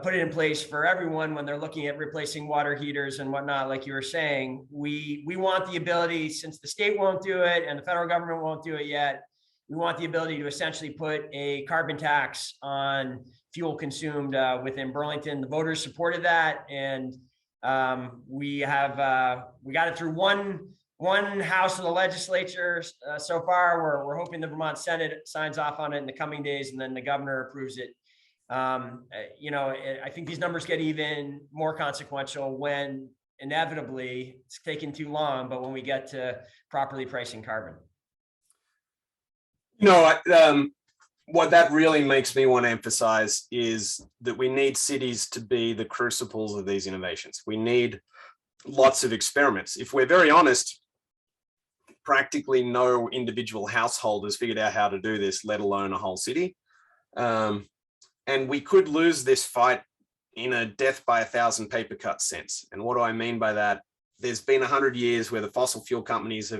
put it in place for everyone when they're looking at replacing water heaters and whatnot. Like you were saying, we want the ability, since the state won't do it and the federal government won't do it yet, we want the ability to essentially put a carbon tax on fuel consumed within Burlington. The voters supported that, and we got it through one house of the legislature so far. We're hoping the Vermont Senate signs off on it in the coming days, and then the governor approves it. I think these numbers get even more consequential when inevitably it's taken too long, but when we get to properly pricing carbon. What that really makes me want to emphasize is that we need cities to be the crucibles of these innovations. We need lots of experiments. If we're very honest, practically no individual household has figured out how to do this, let alone a whole city. And we could lose this fight in a death by 1,000 paper cuts sense. And what do I mean by that? There's been 100 years where the fossil fuel companies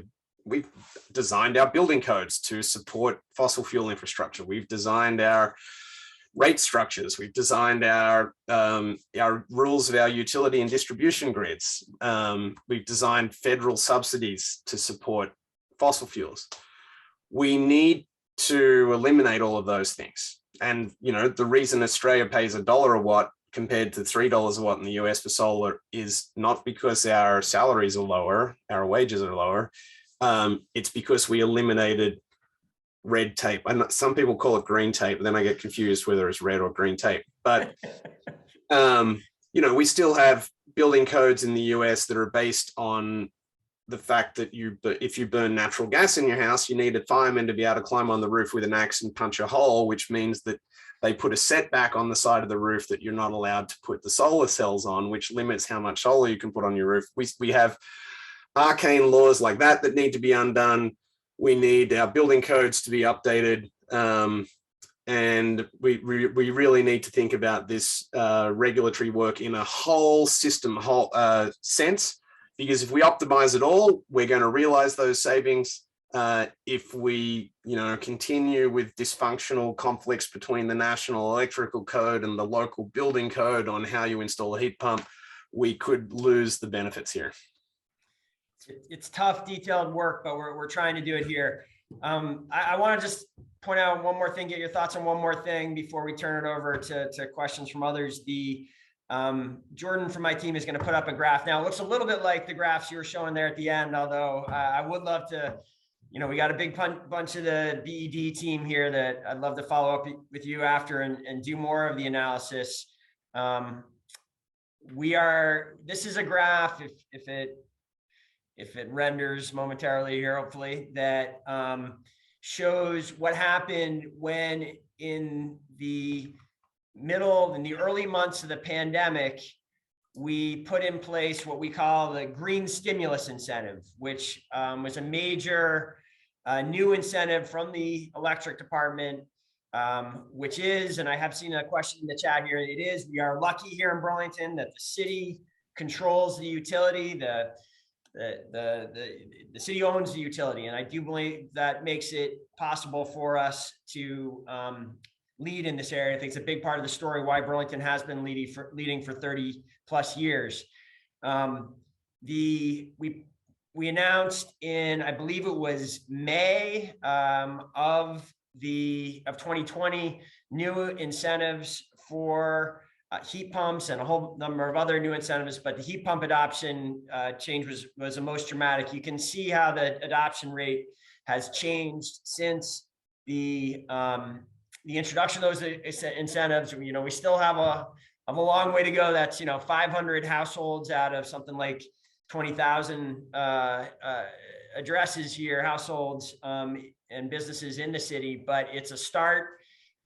we've designed our building codes to support fossil fuel infrastructure. We've designed our rate structures. We've designed our rules of our utility and distribution grids. We've designed federal subsidies to support fossil fuels. We need to eliminate all of those things. And, the reason Australia pays $1 a watt compared to $3 a watt in the US for solar is not because our salaries are lower, our wages are lower. It's because we eliminated red tape. And some people call it green tape, but then I get confused whether it's red or green tape. But, we still have building codes in the US that are based on the fact that if you burn natural gas in your house, you need a fireman to be able to climb on the roof with an axe and punch a hole, which means that they put a setback on the side of the roof that you're not allowed to put the solar cells on, which limits how much solar you can put on your roof. We have arcane laws like that need to be undone. We need our building codes to be updated. And we really need to think about this regulatory work in a whole system sense. Because if we optimize it all, we're going to realize those savings. If we, continue with dysfunctional conflicts between the national electrical code and the local building code on how you install a heat pump, we could lose the benefits here. It's tough, detailed work, but we're trying to do it here. I want to just point out one more thing, get your thoughts on one more thing before we turn it over to questions from others. Jordan from my team is going to put up a graph. Now, it looks a little bit like the graphs you were showing there at the end, although I would love to, we got a big bunch of the BED team here that I'd love to follow up with you after and do more of the analysis. This is a graph, if it renders momentarily here, hopefully, that shows what happened when in the early months of the pandemic, we put in place what we call the Greene stimulus incentive, which was a major new incentive from the electric department, which is, and I have seen a question in the chat here, it is, we are lucky here in Burlington that the city controls the utility, the city owns the utility. And I do believe that makes it possible for us to lead in this area. I think it's a big part of the story why Burlington has been leading for 30 plus years. We announced in, I believe it was May of 2020, new incentives for heat pumps and a whole number of other new incentives, but the heat pump adoption change was the most dramatic. You can see how the adoption rate has changed since the introduction of those incentives. We still have a long way to go. That's 500 households out of something like 20,000 addresses here, households and businesses in the city, but it's a start.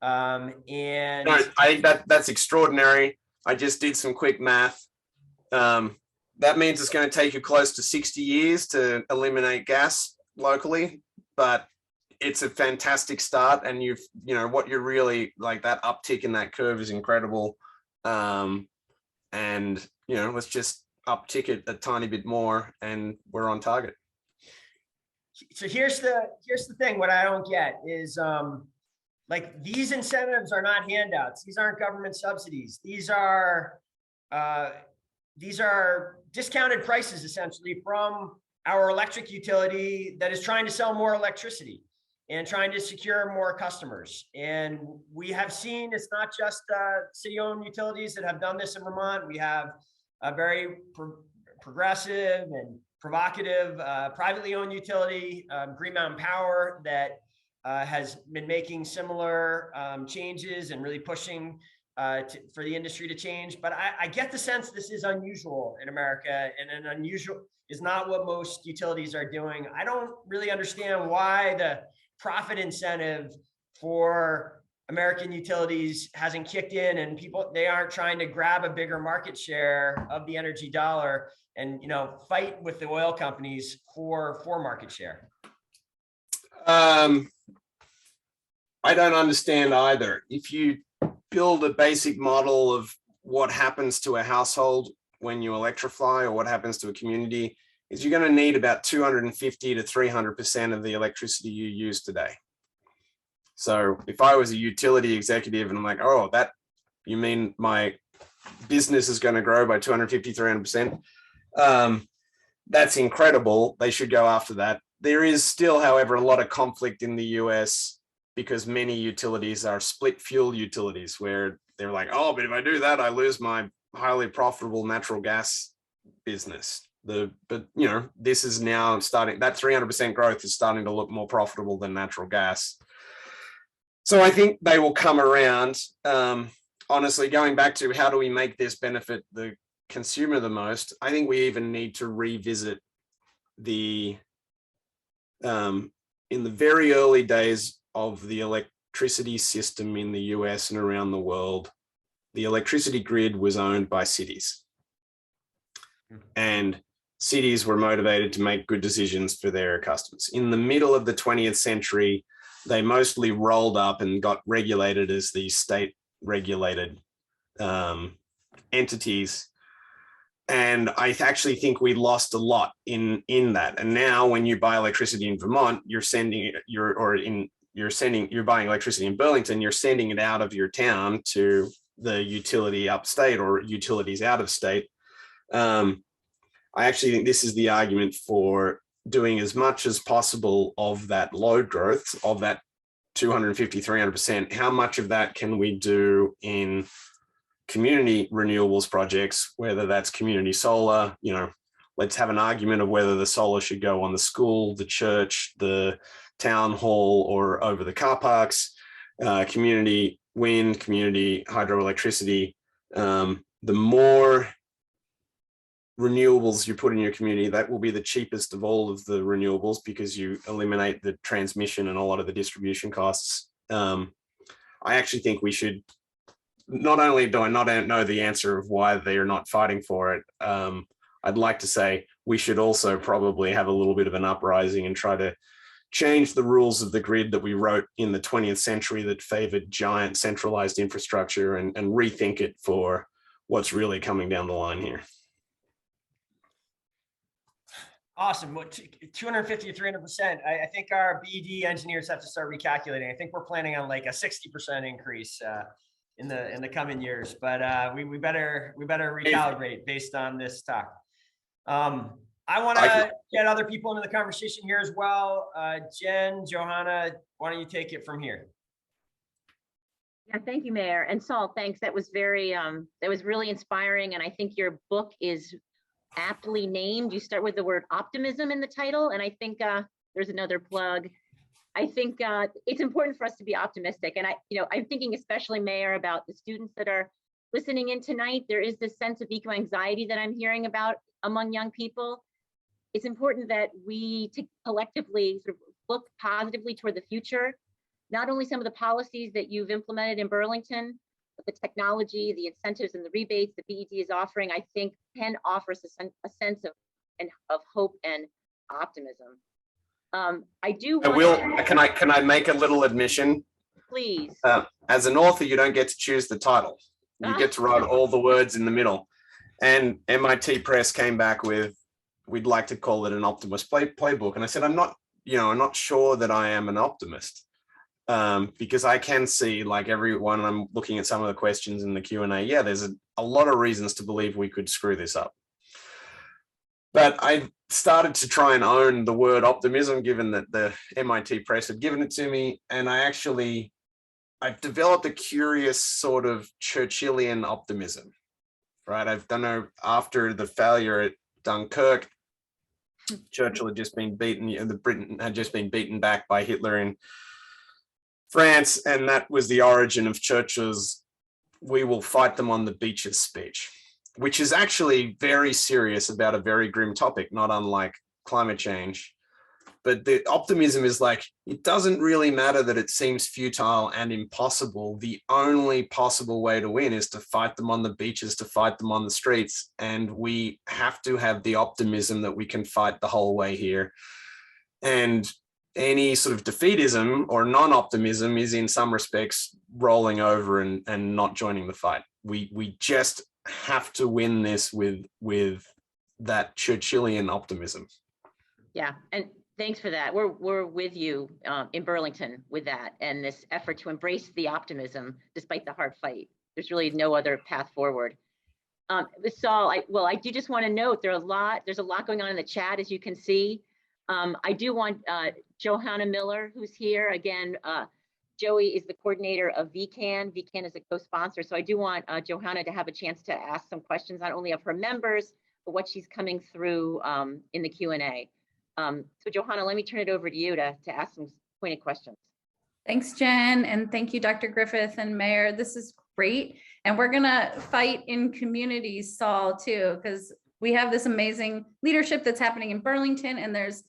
And no, I think that's extraordinary. I just did some quick math. That means it's going to take you close to 60 years to eliminate gas locally, but it's a fantastic start. And what you're really like, that uptick in that curve is incredible. Let's just uptick it a tiny bit more and we're on target. So here's the thing. What I don't get is, like, these incentives are not handouts. These aren't government subsidies. These are discounted prices essentially from our electric utility that is trying to sell more electricity and trying to secure more customers. And we have seen it's not just city-owned utilities that have done this in Vermont. We have a very progressive and provocative privately owned utility, Green Mountain Power, that has been making similar changes and really pushing for the industry to change. But I get the sense this is unusual in America, and an unusual is not what most utilities are doing. I don't really understand why the profit incentive for American utilities hasn't kicked in, and they aren't trying to grab a bigger market share of the energy dollar and fight with the oil companies for market share. I don't understand either. If you build a basic model of what happens to a household when you electrify, or what happens to a community, is you're going to need about 250 to 300% of the electricity you use today. So if I was a utility executive and I'm like, oh, you mean my business is going to grow by 250, 300%? That's incredible. They should go after that. There is still, however, a lot of conflict in the US because many utilities are split fuel utilities where they're like, oh, but if I do that, I lose my highly profitable natural gas business. This is now starting, that 300% growth is starting to look more profitable than natural gas. So I think they will come around. Honestly, going back to how do we make this benefit the consumer the most, I think we even need to revisit in the very early days of the electricity system in the US and around the world, the electricity grid was owned by cities. And cities were motivated to make good decisions for their customers. In the middle of the 20th century, they mostly rolled up and got regulated as these state regulated entities. And I actually think we lost a lot in that. And now when you buy electricity in Vermont, you're buying electricity in Burlington, you're sending it out of your town to the utility upstate or utilities out of state. I actually think this is the argument for doing as much as possible of that load growth, of that 250, 300%, how much of that can we do in community renewables projects, whether that's community solar, you know, let's have an argument of whether the solar should go on the school, the church, the town hall, or over the car parks, community wind, community hydroelectricity. The more renewables you put in your community, that will be the cheapest of all of the renewables because you eliminate the transmission and a lot of the distribution costs. I actually think we should, not only do I not know the answer of why they are not fighting for it, I'd like to say we should also probably have a little bit of an uprising and try to change the rules of the grid that we wrote in the 20th century that favored giant centralized infrastructure and rethink it for what's really coming down the line here. Awesome. 250 to 300%. I think our BED engineers have to start recalculating. I think we're planning on like a 60% increase in the coming years, but we better recalibrate based on this talk. I want to get other people into the conversation here as well. Jen, Johanna, why don't you take it from here? Yeah, thank you, Mayor. And Saul, thanks. That was very, that was really inspiring. And I think your book is aptly named. You start with the word optimism in the title. And I think there's another plug. I think it's important for us to be optimistic. And I'm thinking especially, Mayor, about the students that are listening in tonight. There is this sense of eco-anxiety that I'm hearing about among young people. It's important that we collectively sort of look positively toward the future. Not only some of the policies that you've implemented in Burlington, but the technology, the incentives and the rebates that BED is offering, I think can offer us a sense of hope and optimism. I do want can I make a little admission? Please. As an author, you don't get to choose the title. You get to write all the words in the middle. And MIT Press came back with, we'd like to call it an optimist playbook. And I said, I'm not sure that I am an optimist. Because I can see, like everyone, I'm looking at some of the questions in the Q&A. Yeah, there's a lot of reasons to believe we could screw this up. But I started to try and own the word optimism, given that the MIT Press had given it to me. And I've developed a curious sort of Churchillian optimism, right? I've done after the failure at Dunkirk, Churchill had just been Britain had just been beaten back by Hitler in France, and that was the origin of Churchill's "we will fight them on the beaches" speech, which is actually very serious about a very grim topic, not unlike climate change. But the optimism is like, it doesn't really matter that it seems futile and impossible. The only possible way to win is to fight them on the beaches, to fight them on the streets. And we have to have the optimism that we can fight the whole way here. And any sort of defeatism or non-optimism is in some respects rolling over and not joining the fight. We just have to win this with that Churchillian optimism. Yeah, and thanks for that. We're with you in Burlington with that and this effort to embrace the optimism despite the hard fight. There's really no other path forward. Saul, I do just want to note there's a lot going on in the chat, as you can see. I do want Johanna Miller, who's here. Again, Joey is the coordinator of VECAN. VECAN is a co-sponsor. So I do want Johanna to have a chance to ask some questions, not only of her members, but what she's coming through in the Q&A. So Johanna, let me turn it over to you to ask some pointed questions. Thanks, Jen. And thank you, Dr. Griffith and Mayor. This is great. And we're gonna fight in communities, Saul, too, because we have this amazing leadership that's happening in Burlington, and there's,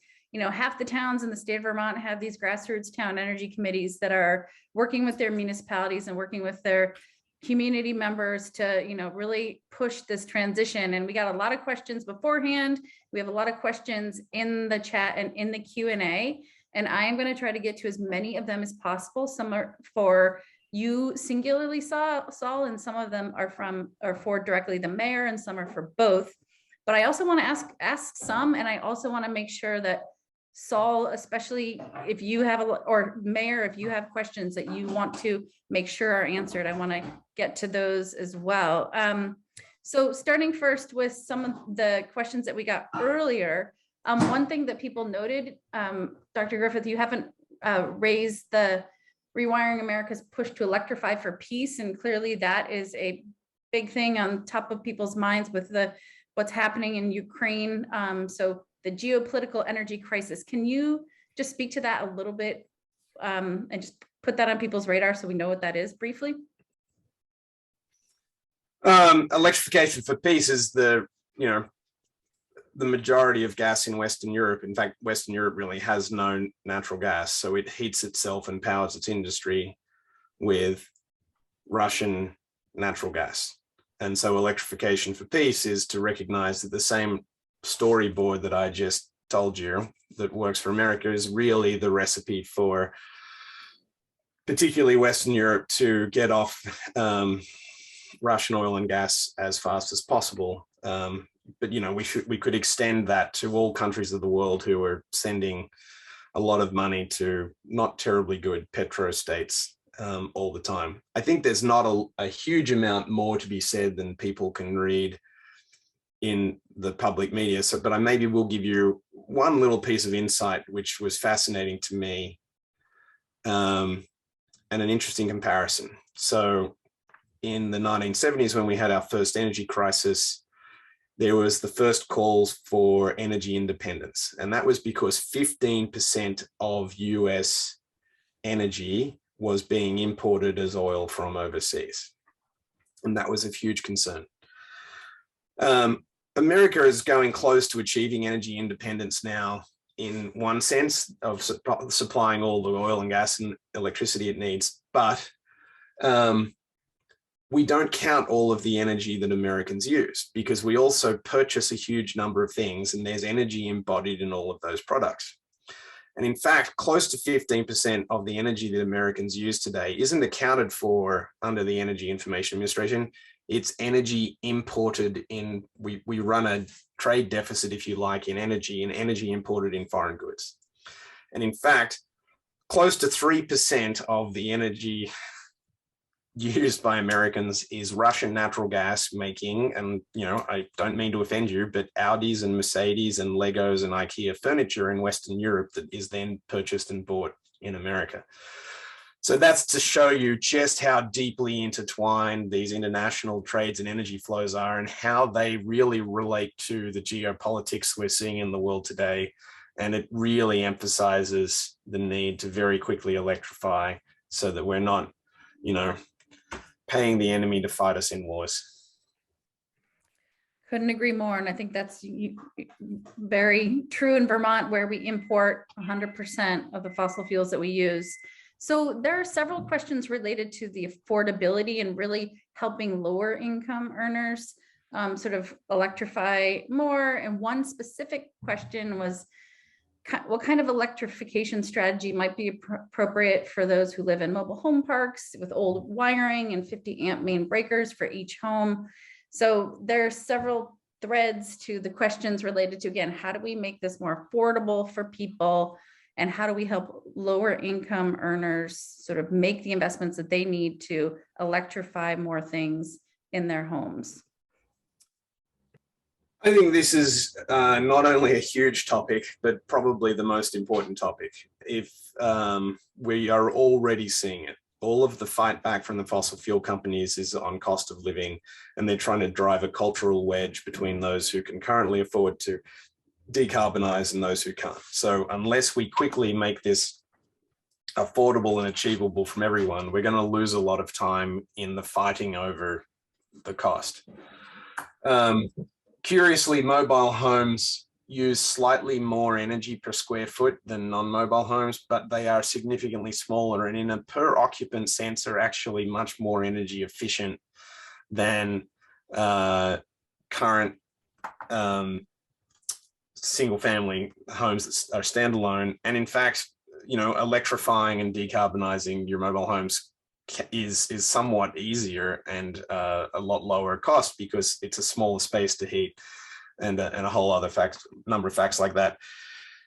half the towns in the state of Vermont have these grassroots town energy committees that are working with their municipalities and working with their community members to, really push this transition. And we got a lot of questions beforehand. We have a lot of questions in the chat and in the Q&A, and I am going to try to get to as many of them as possible. Some are for you singularly, Saul, and some of them are for directly the mayor, and some are for both. But I also want to ask some, and I also want to make sure that Saul, especially if you have or Mayor, if you have questions that you want to make sure are answered, I want to get to those as well. So starting first with some of the questions that we got earlier, One thing that people noted, Dr. Griffith, you haven't raised the Rewiring America's push to electrify for peace, and clearly that is a big thing on top of people's minds with what's happening in Ukraine. So the geopolitical energy crisis. Can you just speak to that a little bit and just put that on people's radar so we know what that is briefly? Electrification for peace is the majority of gas in Western Europe. In fact, Western Europe really has no natural gas, so it heats itself and powers its industry with Russian natural gas. And so electrification for peace is to recognize that the same storyboard that I just told you that works for America is really the recipe for particularly Western Europe to get off Russian oil and gas as fast as possible. But we could extend that to all countries of the world who are sending a lot of money to not terribly good petrostates all the time. I think there's not a huge amount more to be said than people can read in the public media. So, but I maybe will give you one little piece of insight, which was fascinating to me, and an interesting comparison. So in the 1970s, when we had our first energy crisis, there was the first calls for energy independence. And that was because 15% of US energy was being imported as oil from overseas. And that was a huge concern. America is going close to achieving energy independence now, in one sense of supplying all the oil and gas and electricity it needs. But we don't count all of the energy that Americans use, because we also purchase a huge number of things, and there's energy embodied in all of those products. And in fact, close to 15% of the energy that Americans use today isn't accounted for under the Energy Information Administration. It's energy imported in, we run a trade deficit, if you like, in energy, and energy imported in foreign goods. And in fact, close to 3% of the energy used by Americans is Russian natural gas making. And, I don't mean to offend you, but Audis and Mercedes and Legos and IKEA furniture in Western Europe that is then purchased and bought in America. So that's to show you just how deeply intertwined these international trades and energy flows are, and how they really relate to the geopolitics we're seeing in the world today. And it really emphasizes the need to very quickly electrify so that we're not, paying the enemy to fight us in wars. Couldn't agree more. And I think that's very true in Vermont, where we import 100% of the fossil fuels that we use. So there are several questions related to the affordability and really helping lower income earners sort of electrify more. And one specific question was, what kind of electrification strategy might be appropriate for those who live in mobile home parks with old wiring and 50 amp main breakers for each home? So there are several threads to the questions related to, again, how do we make this more affordable for people? And how do we help lower income earners sort of make the investments that they need to electrify more things in their homes? I think this is not only a huge topic, but probably the most important topic. If we are already seeing it, all of the fight back from the fossil fuel companies is on cost of living, and they're trying to drive a cultural wedge between those who can currently afford to decarbonize and those who can't. So unless we quickly make this affordable and achievable from everyone, we're going to lose a lot of time in the fighting over the cost. Curiously, mobile homes use slightly more energy per square foot than non-mobile homes, but they are significantly smaller, and in a per occupant sense are actually much more energy efficient than current single family homes that are standalone. And in fact, electrifying and decarbonizing your mobile homes is somewhat easier and a lot lower cost, because it's a smaller space to heat, and a whole other number of facts like that.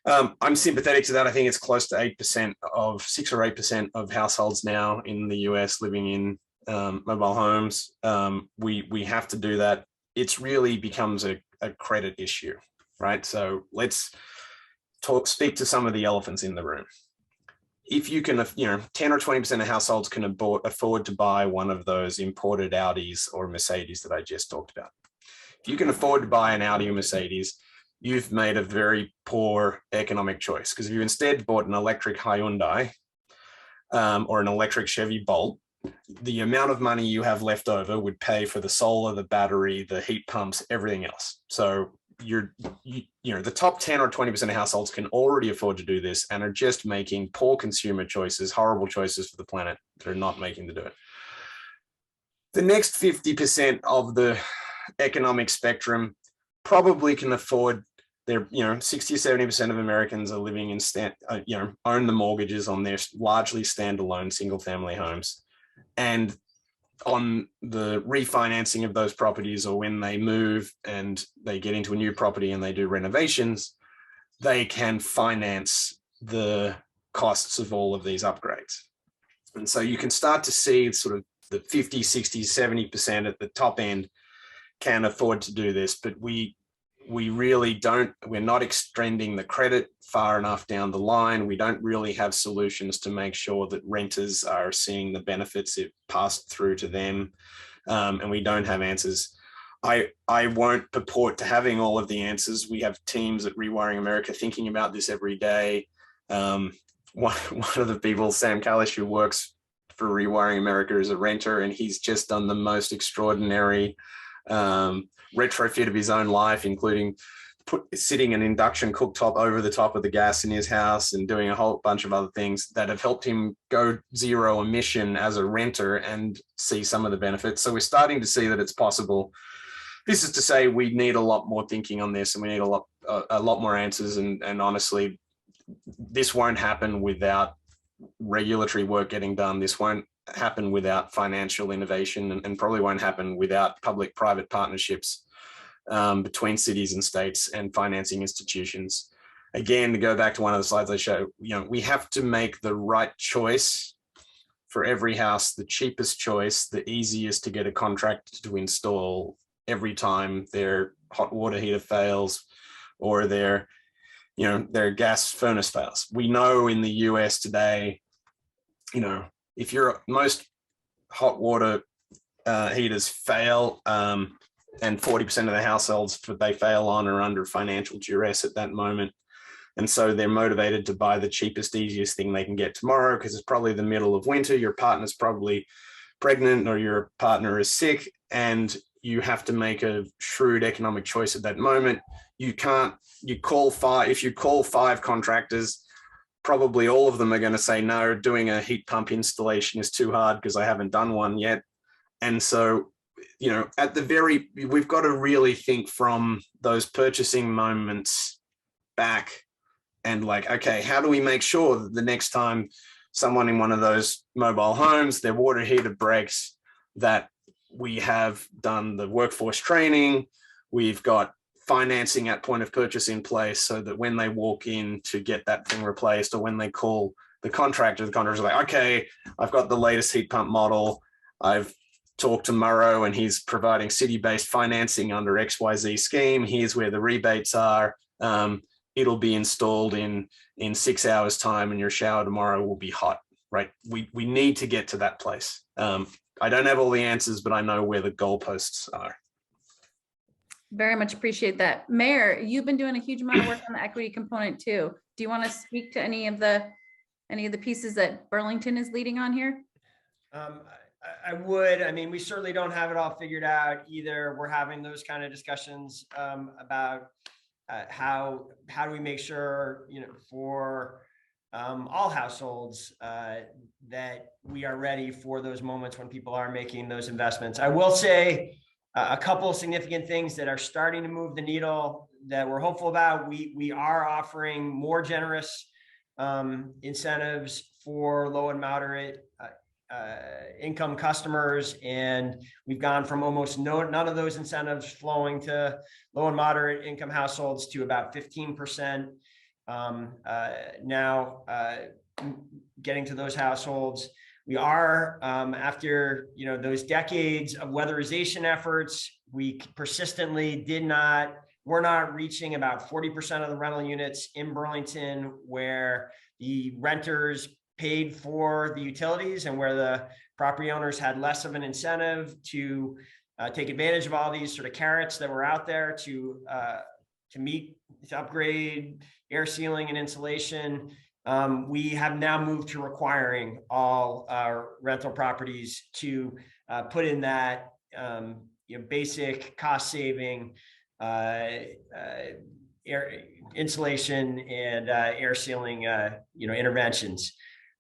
I'm sympathetic to that. I think it's close to 6 or 8% of households now in the US living in mobile homes. We have to do that. It's really becomes a credit issue, right? So let's speak to some of the elephants in the room. If you can, 10 or 20% of households can afford to buy one of those imported Audis or Mercedes that I just talked about. If you can afford to buy an Audi or Mercedes, you've made a very poor economic choice, because if you instead bought an electric Hyundai or an electric Chevy Bolt, the amount of money you have left over would pay for the solar, the battery, the heat pumps, everything else. So the top 10 or 20% of households can already afford to do this and are just making poor consumer choices, horrible choices for the planet. They're not making to do it. The next 50% of the economic spectrum probably can afford their, 60 or 70% of Americans are living in, own the mortgages on their largely standalone single family homes. And on the refinancing of those properties, or when they move and they get into a new property and they do renovations, they can finance the costs of all of these upgrades. And so you can start to see sort of the 50, 60, 70% at the top end can afford to do this, but we really don't, we're not extending the credit far enough down the line. We don't really have solutions to make sure that renters are seeing the benefits it passed through to them. And we don't have answers. I won't purport to having all of the answers. We have teams at Rewiring America thinking about this every day. One of the people, Sam Kalish, who works for Rewiring America, is a renter, and he's just done the most extraordinary retrofit of his own life, including sitting an induction cooktop over the top of the gas in his house and doing a whole bunch of other things that have helped him go zero emission as a renter and see some of the benefits. So we're starting to see that it's possible. This is to say we need a lot more thinking on this, and we need a lot more answers. And honestly, this won't happen without regulatory work getting done. This won't happen without financial innovation, and probably won't happen without public-private partnerships between cities and states and financing institutions. Again, to go back to one of the slides I showed, we have to make the right choice for every house, the cheapest choice, the easiest to get a contract to install every time their hot water heater fails or their gas furnace fails. We know in the US today, if most hot water heaters fail, and 40% of the households they fail on are under financial duress at that moment. And so they're motivated to buy the cheapest, easiest thing they can get tomorrow, because it's probably the middle of winter, your partner's probably pregnant or your partner is sick, and you have to make a shrewd economic choice at that moment. If you call five contractors, probably all of them are going to say, no, doing a heat pump installation is too hard because I haven't done one yet. And so, we've got to really think from those purchasing moments back and okay, how do we make sure that the next time someone in one of those mobile homes, their water heater breaks, that we have done the workforce training, we've got financing at point of purchase in place, so that when they walk in to get that thing replaced, or when they call the contractor's like, okay, I've got the latest heat pump model, I've talked to Miro and he's providing city-based financing under XYZ scheme, here's where the rebates are, it'll be installed in 6 hours time and your shower tomorrow will be hot, right? We need to get to that place. I don't have all the answers, but I know where the goalposts are. Very much appreciate that. Mayor, you've been doing a huge amount of work on the equity component too. Do you want to speak to any of the pieces that Burlington is leading on here? I would. I mean, we certainly don't have it all figured out either. We're having those kind of discussions about how do we make sure, for all households that we are ready for those moments when people are making those investments. I will say a couple of significant things that are starting to move the needle that we're hopeful about. We are offering more generous incentives for low and moderate income customers, and we've gone from almost none of those incentives flowing to low and moderate income households to about 15% now getting to those households. We are, after those decades of weatherization efforts, we persistently did not we're not reaching about 40% of the rental units in Burlington where the renters paid for the utilities and where the property owners had less of an incentive to take advantage of all these sort of carrots that were out there to upgrade air sealing and insulation. We have now moved to requiring all our rental properties to put in that basic cost saving air insulation and air sealing interventions.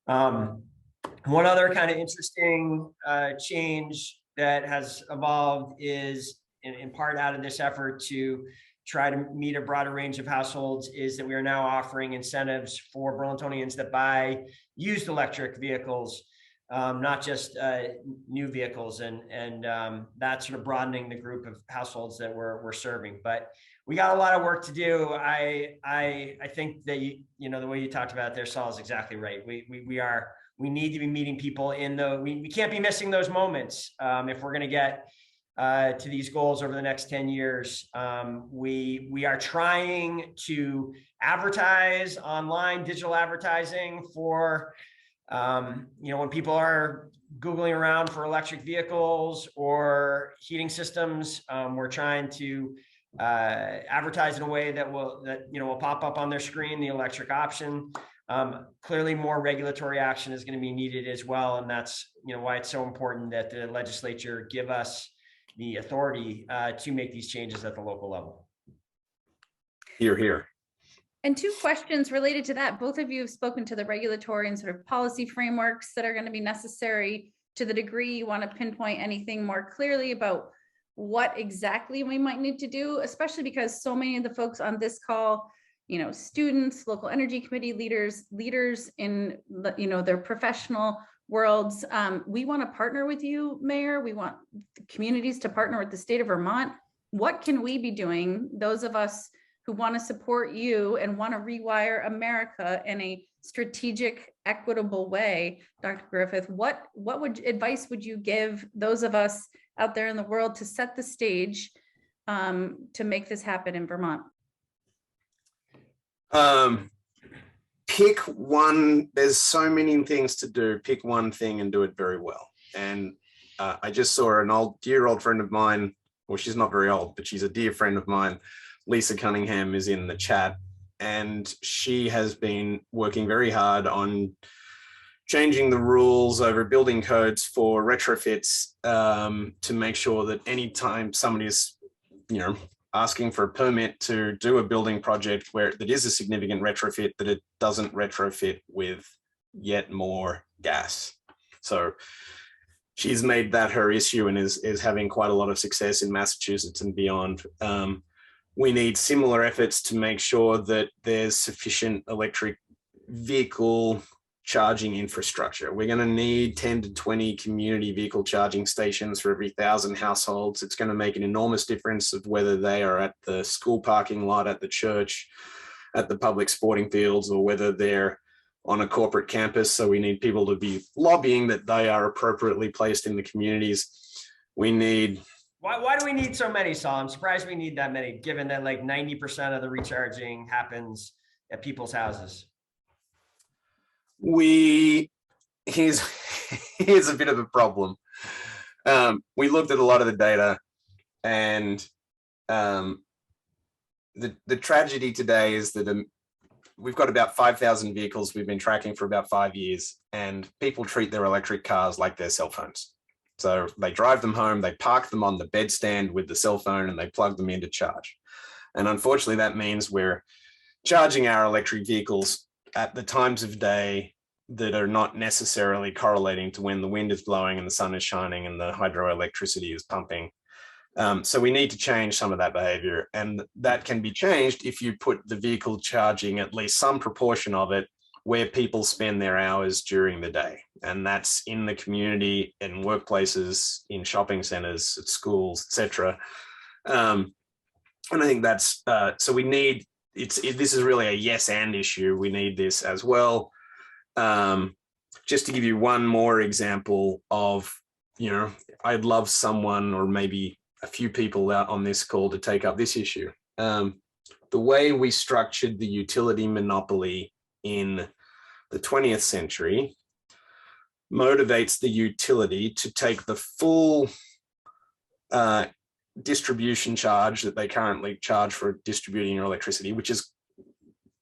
One other kind of interesting change that has evolved is in part out of this effort to try to meet a broader range of households is that we are now offering incentives for Burlingtonians that buy used electric vehicles, not just new vehicles, and that's sort of broadening the group of households that we're serving. But we got a lot of work to do. I think that the way you talked about it there, Saul, is exactly right. We need to be meeting people we can't be missing those moments if we're going to get to these goals over the next 10 years. We are trying to advertise online, digital advertising for, when people are Googling around for electric vehicles or heating systems, we're trying to advertise in a way that will pop up on their screen, the electric option. Clearly more regulatory action is going to be needed as well. And that's, why it's so important that the legislature give us the authority to make these changes at the local level. Hear, hear. And two questions related to that. Both of you have spoken to the regulatory and sort of policy frameworks that are going to be necessary. To the degree you want to pinpoint anything more clearly about what exactly we might need to do, especially because so many of the folks on this call, students, local energy committee leaders in, their professional worlds. We want to partner with you, Mayor. We want the communities to partner with the state of Vermont. What can we be doing, those of us who want to support you and want to rewire America in a strategic, equitable way? Dr. Griffith, what advice would you give those of us out there in the world to set the stage to make this happen in Vermont? Pick one. There's so many things to do. Pick one thing and do it very well. And I just saw an dear old friend of mine. Well, she's not very old, but she's a dear friend of mine. Lisa Cunningham is in the chat, and she has been working very hard on changing the rules over building codes for retrofits to make sure that anytime somebody is, asking for a permit to do a building project that is a significant retrofit, that it doesn't retrofit with yet more gas. So she's made that her issue and is having quite a lot of success in Massachusetts and beyond. We need similar efforts to make sure that there's sufficient electric vehicle charging infrastructure. We're going to need 10 to 20 community vehicle charging stations for every 1,000 households. It's going to make an enormous difference of whether they are at the school parking lot, at the church, at the public sporting fields, or whether they're on a corporate campus. So we need people to be lobbying that they are appropriately placed in the communities. We need... Why do we need so many, Saul? I'm surprised we need that many, given that like 90% of the recharging happens at people's houses. Here's a bit of a problem. We looked at a lot of the data, and the tragedy today is that we've got about 5,000 vehicles we've been tracking for about 5 years, and people treat their electric cars like their cell phones. So they drive them home, they park them on the bedstand with the cell phone, and they plug them in to charge. And unfortunately, that means we're charging our electric vehicles at the times of day that are not necessarily correlating to when the wind is blowing and the sun is shining and the hydroelectricity is pumping. So we need to change some of that behavior, and that can be changed if you put the vehicle charging, at least some proportion of it, where people spend their hours during the day. And that's in the community, in workplaces, in shopping centers, at schools, etc. And I think that's, so we need, this is really a yes and issue. We need this as well. Just to give you one more example of, I'd love someone or maybe a few people out on this call to take up this issue. The way we structured the utility monopoly in the 20th century motivates the utility to take the full distribution charge that they currently charge for distributing your electricity, which is,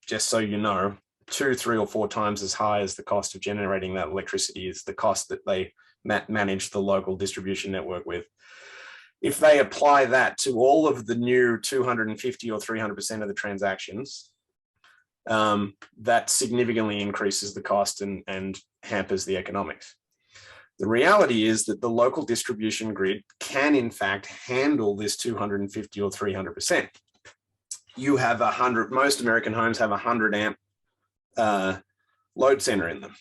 just so you know, 2, 3, or 4 times as high as the cost of generating that electricity is the cost that they manage the local distribution network with. If they apply that to all of the new 250 or 300% of the transactions, that significantly increases the cost and hampers the economics. The reality is that the local distribution grid can in fact handle this 250 or 300%. You have 100, most American homes have 100 amp load center in them.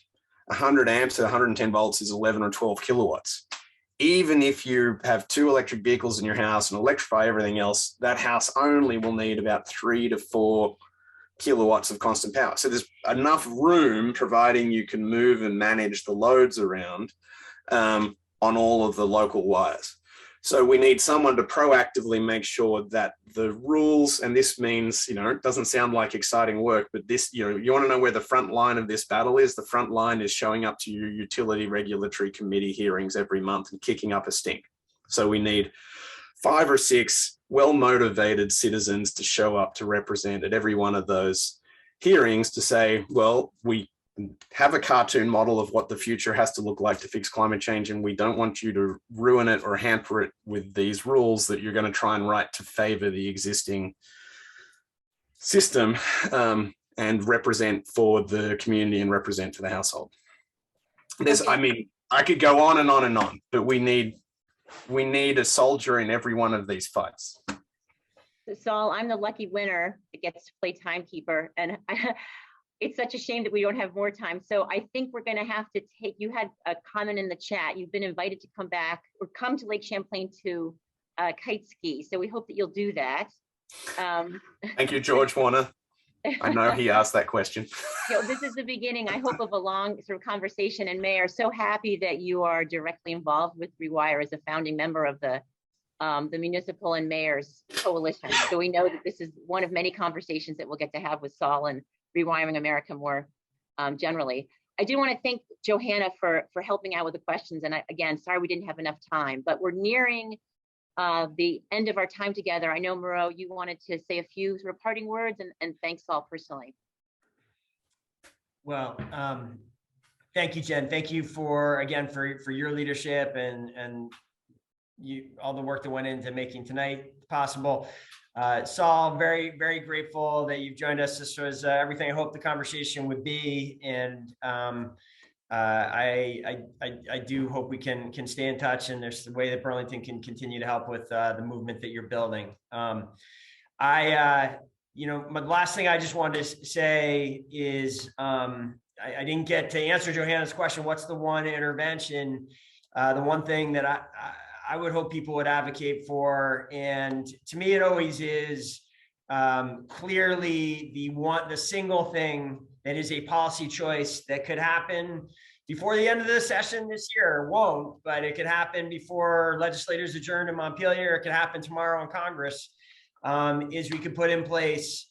100 amps at 110 volts is 11 or 12 kilowatts. Even if you have 2 electric vehicles in your house and electrify everything else, that house only will need about 3 to 4 kilowatts of constant power. So there's enough room, providing you can move and manage the loads around on all of the local wires. So we need someone to proactively make sure that the rules, and this means, you know, it doesn't sound like exciting work, but this, you know, you want to know where the front line of this battle is. The front line is showing up to your utility regulatory committee hearings every month and kicking up a stink. So we need 5 or 6 well-motivated citizens to show up to represent at every one of those hearings to say, well, we have a cartoon model of what the future has to look like to fix climate change, and we don't want you to ruin it or hamper it with these rules that you're going to try and write to favor the existing system, and represent for the community and represent for the household. There's, I mean, I could go on and on and on, but we need a soldier in every one of these fights. So Saul, I'm the lucky winner that gets to play timekeeper, and it's such a shame that we don't have more time. So I think we're going to have to take, you had a comment in the chat. You've been invited to come back or come to Lake Champlain to kite ski. So we hope that you'll do that. Thank you, George Warner. I know he asked that question. You know, this is the beginning, I hope, of a long sort of conversation. And Mayor, so happy that you are directly involved with Rewire as a founding member of the Municipal and Mayors Coalition. So we know that this is one of many conversations that we'll get to have with Saul and Rewiring America more generally. I do want to thank Johanna for helping out with the questions. And again, sorry we didn't have enough time, but we're nearing the end of our time together. I know, Miro, you wanted to say a few sort of parting words and thanks Saul personally. Well, thank you, Jen. Thank you for your leadership and all the work that went into making tonight possible. Saul, very, very grateful that you've joined us. This was everything I hoped the conversation would be. And I do hope we can stay in touch, and there's the way that Burlington can continue to help with the movement that you're building. You know, my last thing I just wanted to say is I didn't get to answer Johanna's question. What's the one intervention? The one thing that I would hope people would advocate for, and to me it always is, clearly the single thing that is a policy choice that could happen before the end of the session this year. It won't, but it could happen before legislators adjourn in Montpelier. It could happen tomorrow in Congress. Is we could put in place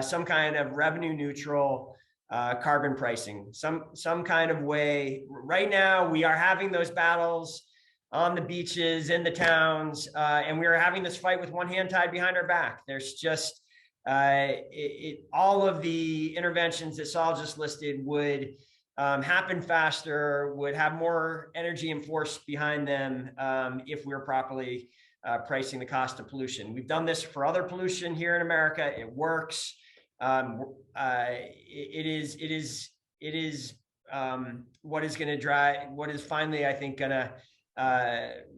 some kind of revenue neutral carbon pricing, some kind of way. Right now we are having those battles on the beaches, in the towns, and we are having this fight with one hand tied behind our back. There's just, all of the interventions that Saul just listed would happen faster, would have more energy and force behind them if we were properly pricing the cost of pollution. We've done this for other pollution here in America. It works. It is what is going to drive, what is finally, I think, going to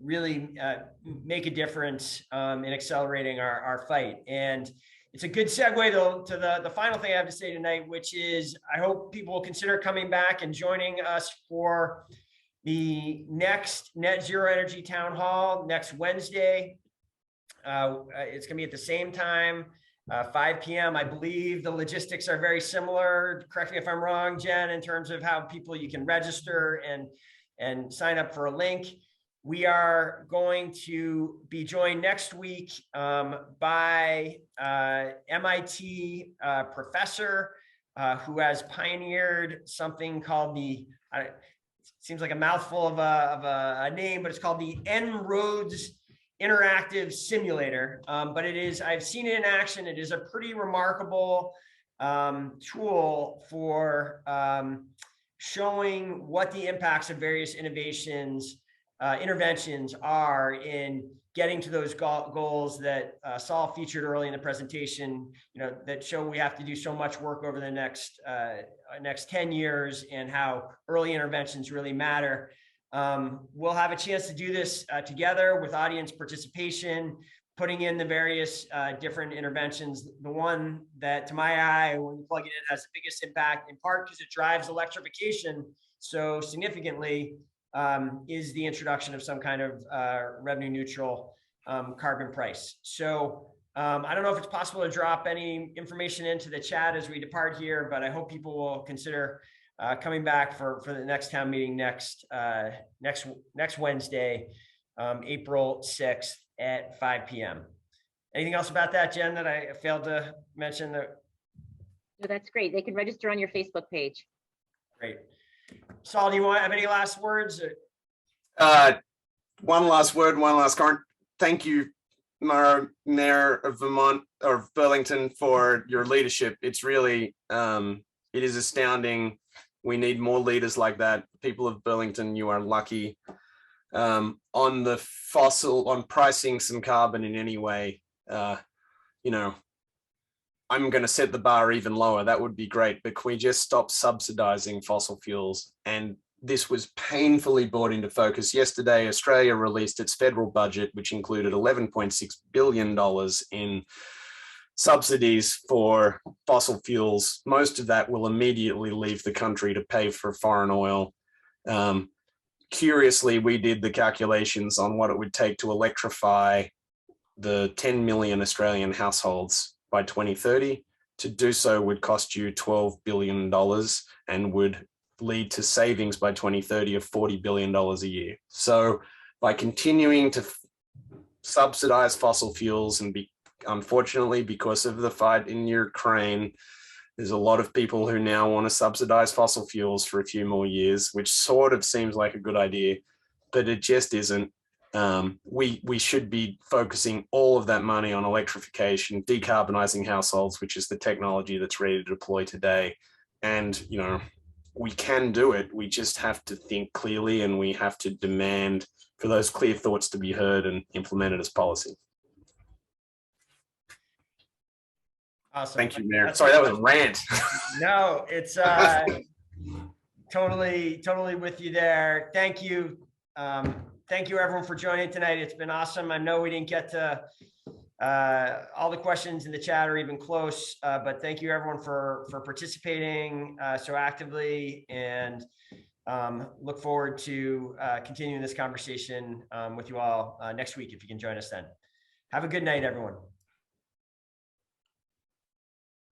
really make a difference in accelerating our fight. And it's a good segue to the final thing I have to say tonight, which is I hope people will consider coming back and joining us for the next Net Zero Energy Town Hall next Wednesday. It's going to be at the same time, 5 p.m. I believe the logistics are very similar. Correct me if I'm wrong, Jen, in terms of how you can register and sign up for a link. We are going to be joined next week by MIT professor who has pioneered something called the, seems like a mouthful of a name, but it's called the En-ROADS Interactive Simulator. But it is, I've seen it in action. It is a pretty remarkable tool for showing what the impacts of various interventions are in getting to those goals that Saul featured early in the presentation, that show we have to do so much work over the next 10 years and how early interventions really matter. We'll have a chance to do this together with audience participation, putting in the various different interventions. The one that, to my eye, when you plug it in, has the biggest impact, in part because it drives electrification so significantly, is the introduction of some kind of revenue neutral carbon price. So I don't know if it's possible to drop any information into the chat as we depart here, but I hope people will consider coming back for the next town meeting next Wednesday, April 6th at 5 p.m. Anything else about that, Jen, that I failed to mention? No, that's great. They can register on your Facebook page. Great. Saul, do you have any last words? One last word, one last comment. Thank you, Mayor of Vermont or Burlington, for your leadership. It's really, it is astounding. We need more leaders like that. People of Burlington, you are lucky. On pricing some carbon in any way, I'm going to set the bar even lower. That would be great, but can we just stop subsidizing fossil fuels? And this was painfully brought into focus yesterday. Australia released its federal budget, which included $11.6 billion in subsidies for fossil fuels. Most of that will immediately leave the country to pay for foreign oil. Curiously, we did the calculations on what it would take to electrify the 10 million Australian households by 2030. To do so would cost you $12 billion and would lead to savings by 2030 of $40 billion a year. So by continuing to subsidize fossil fuels, and unfortunately, because of the fight in Ukraine, there's a lot of people who now want to subsidize fossil fuels for a few more years, which sort of seems like a good idea, but it just isn't. We should be focusing all of that money on electrification, decarbonizing households, which is the technology that's ready to deploy today. And, we can do it. We just have to think clearly, and we have to demand for those clear thoughts to be heard and implemented as policy. Awesome. Thank you, Mayor. Sorry, that was a rant. No, it's totally with you there. Thank you. Thank you, everyone, for joining tonight. It's been awesome. I know we didn't get to all the questions in the chat or even close, but thank you, everyone, for participating so actively, and look forward to continuing this conversation with you all next week, if you can join us then. Have a good night, everyone.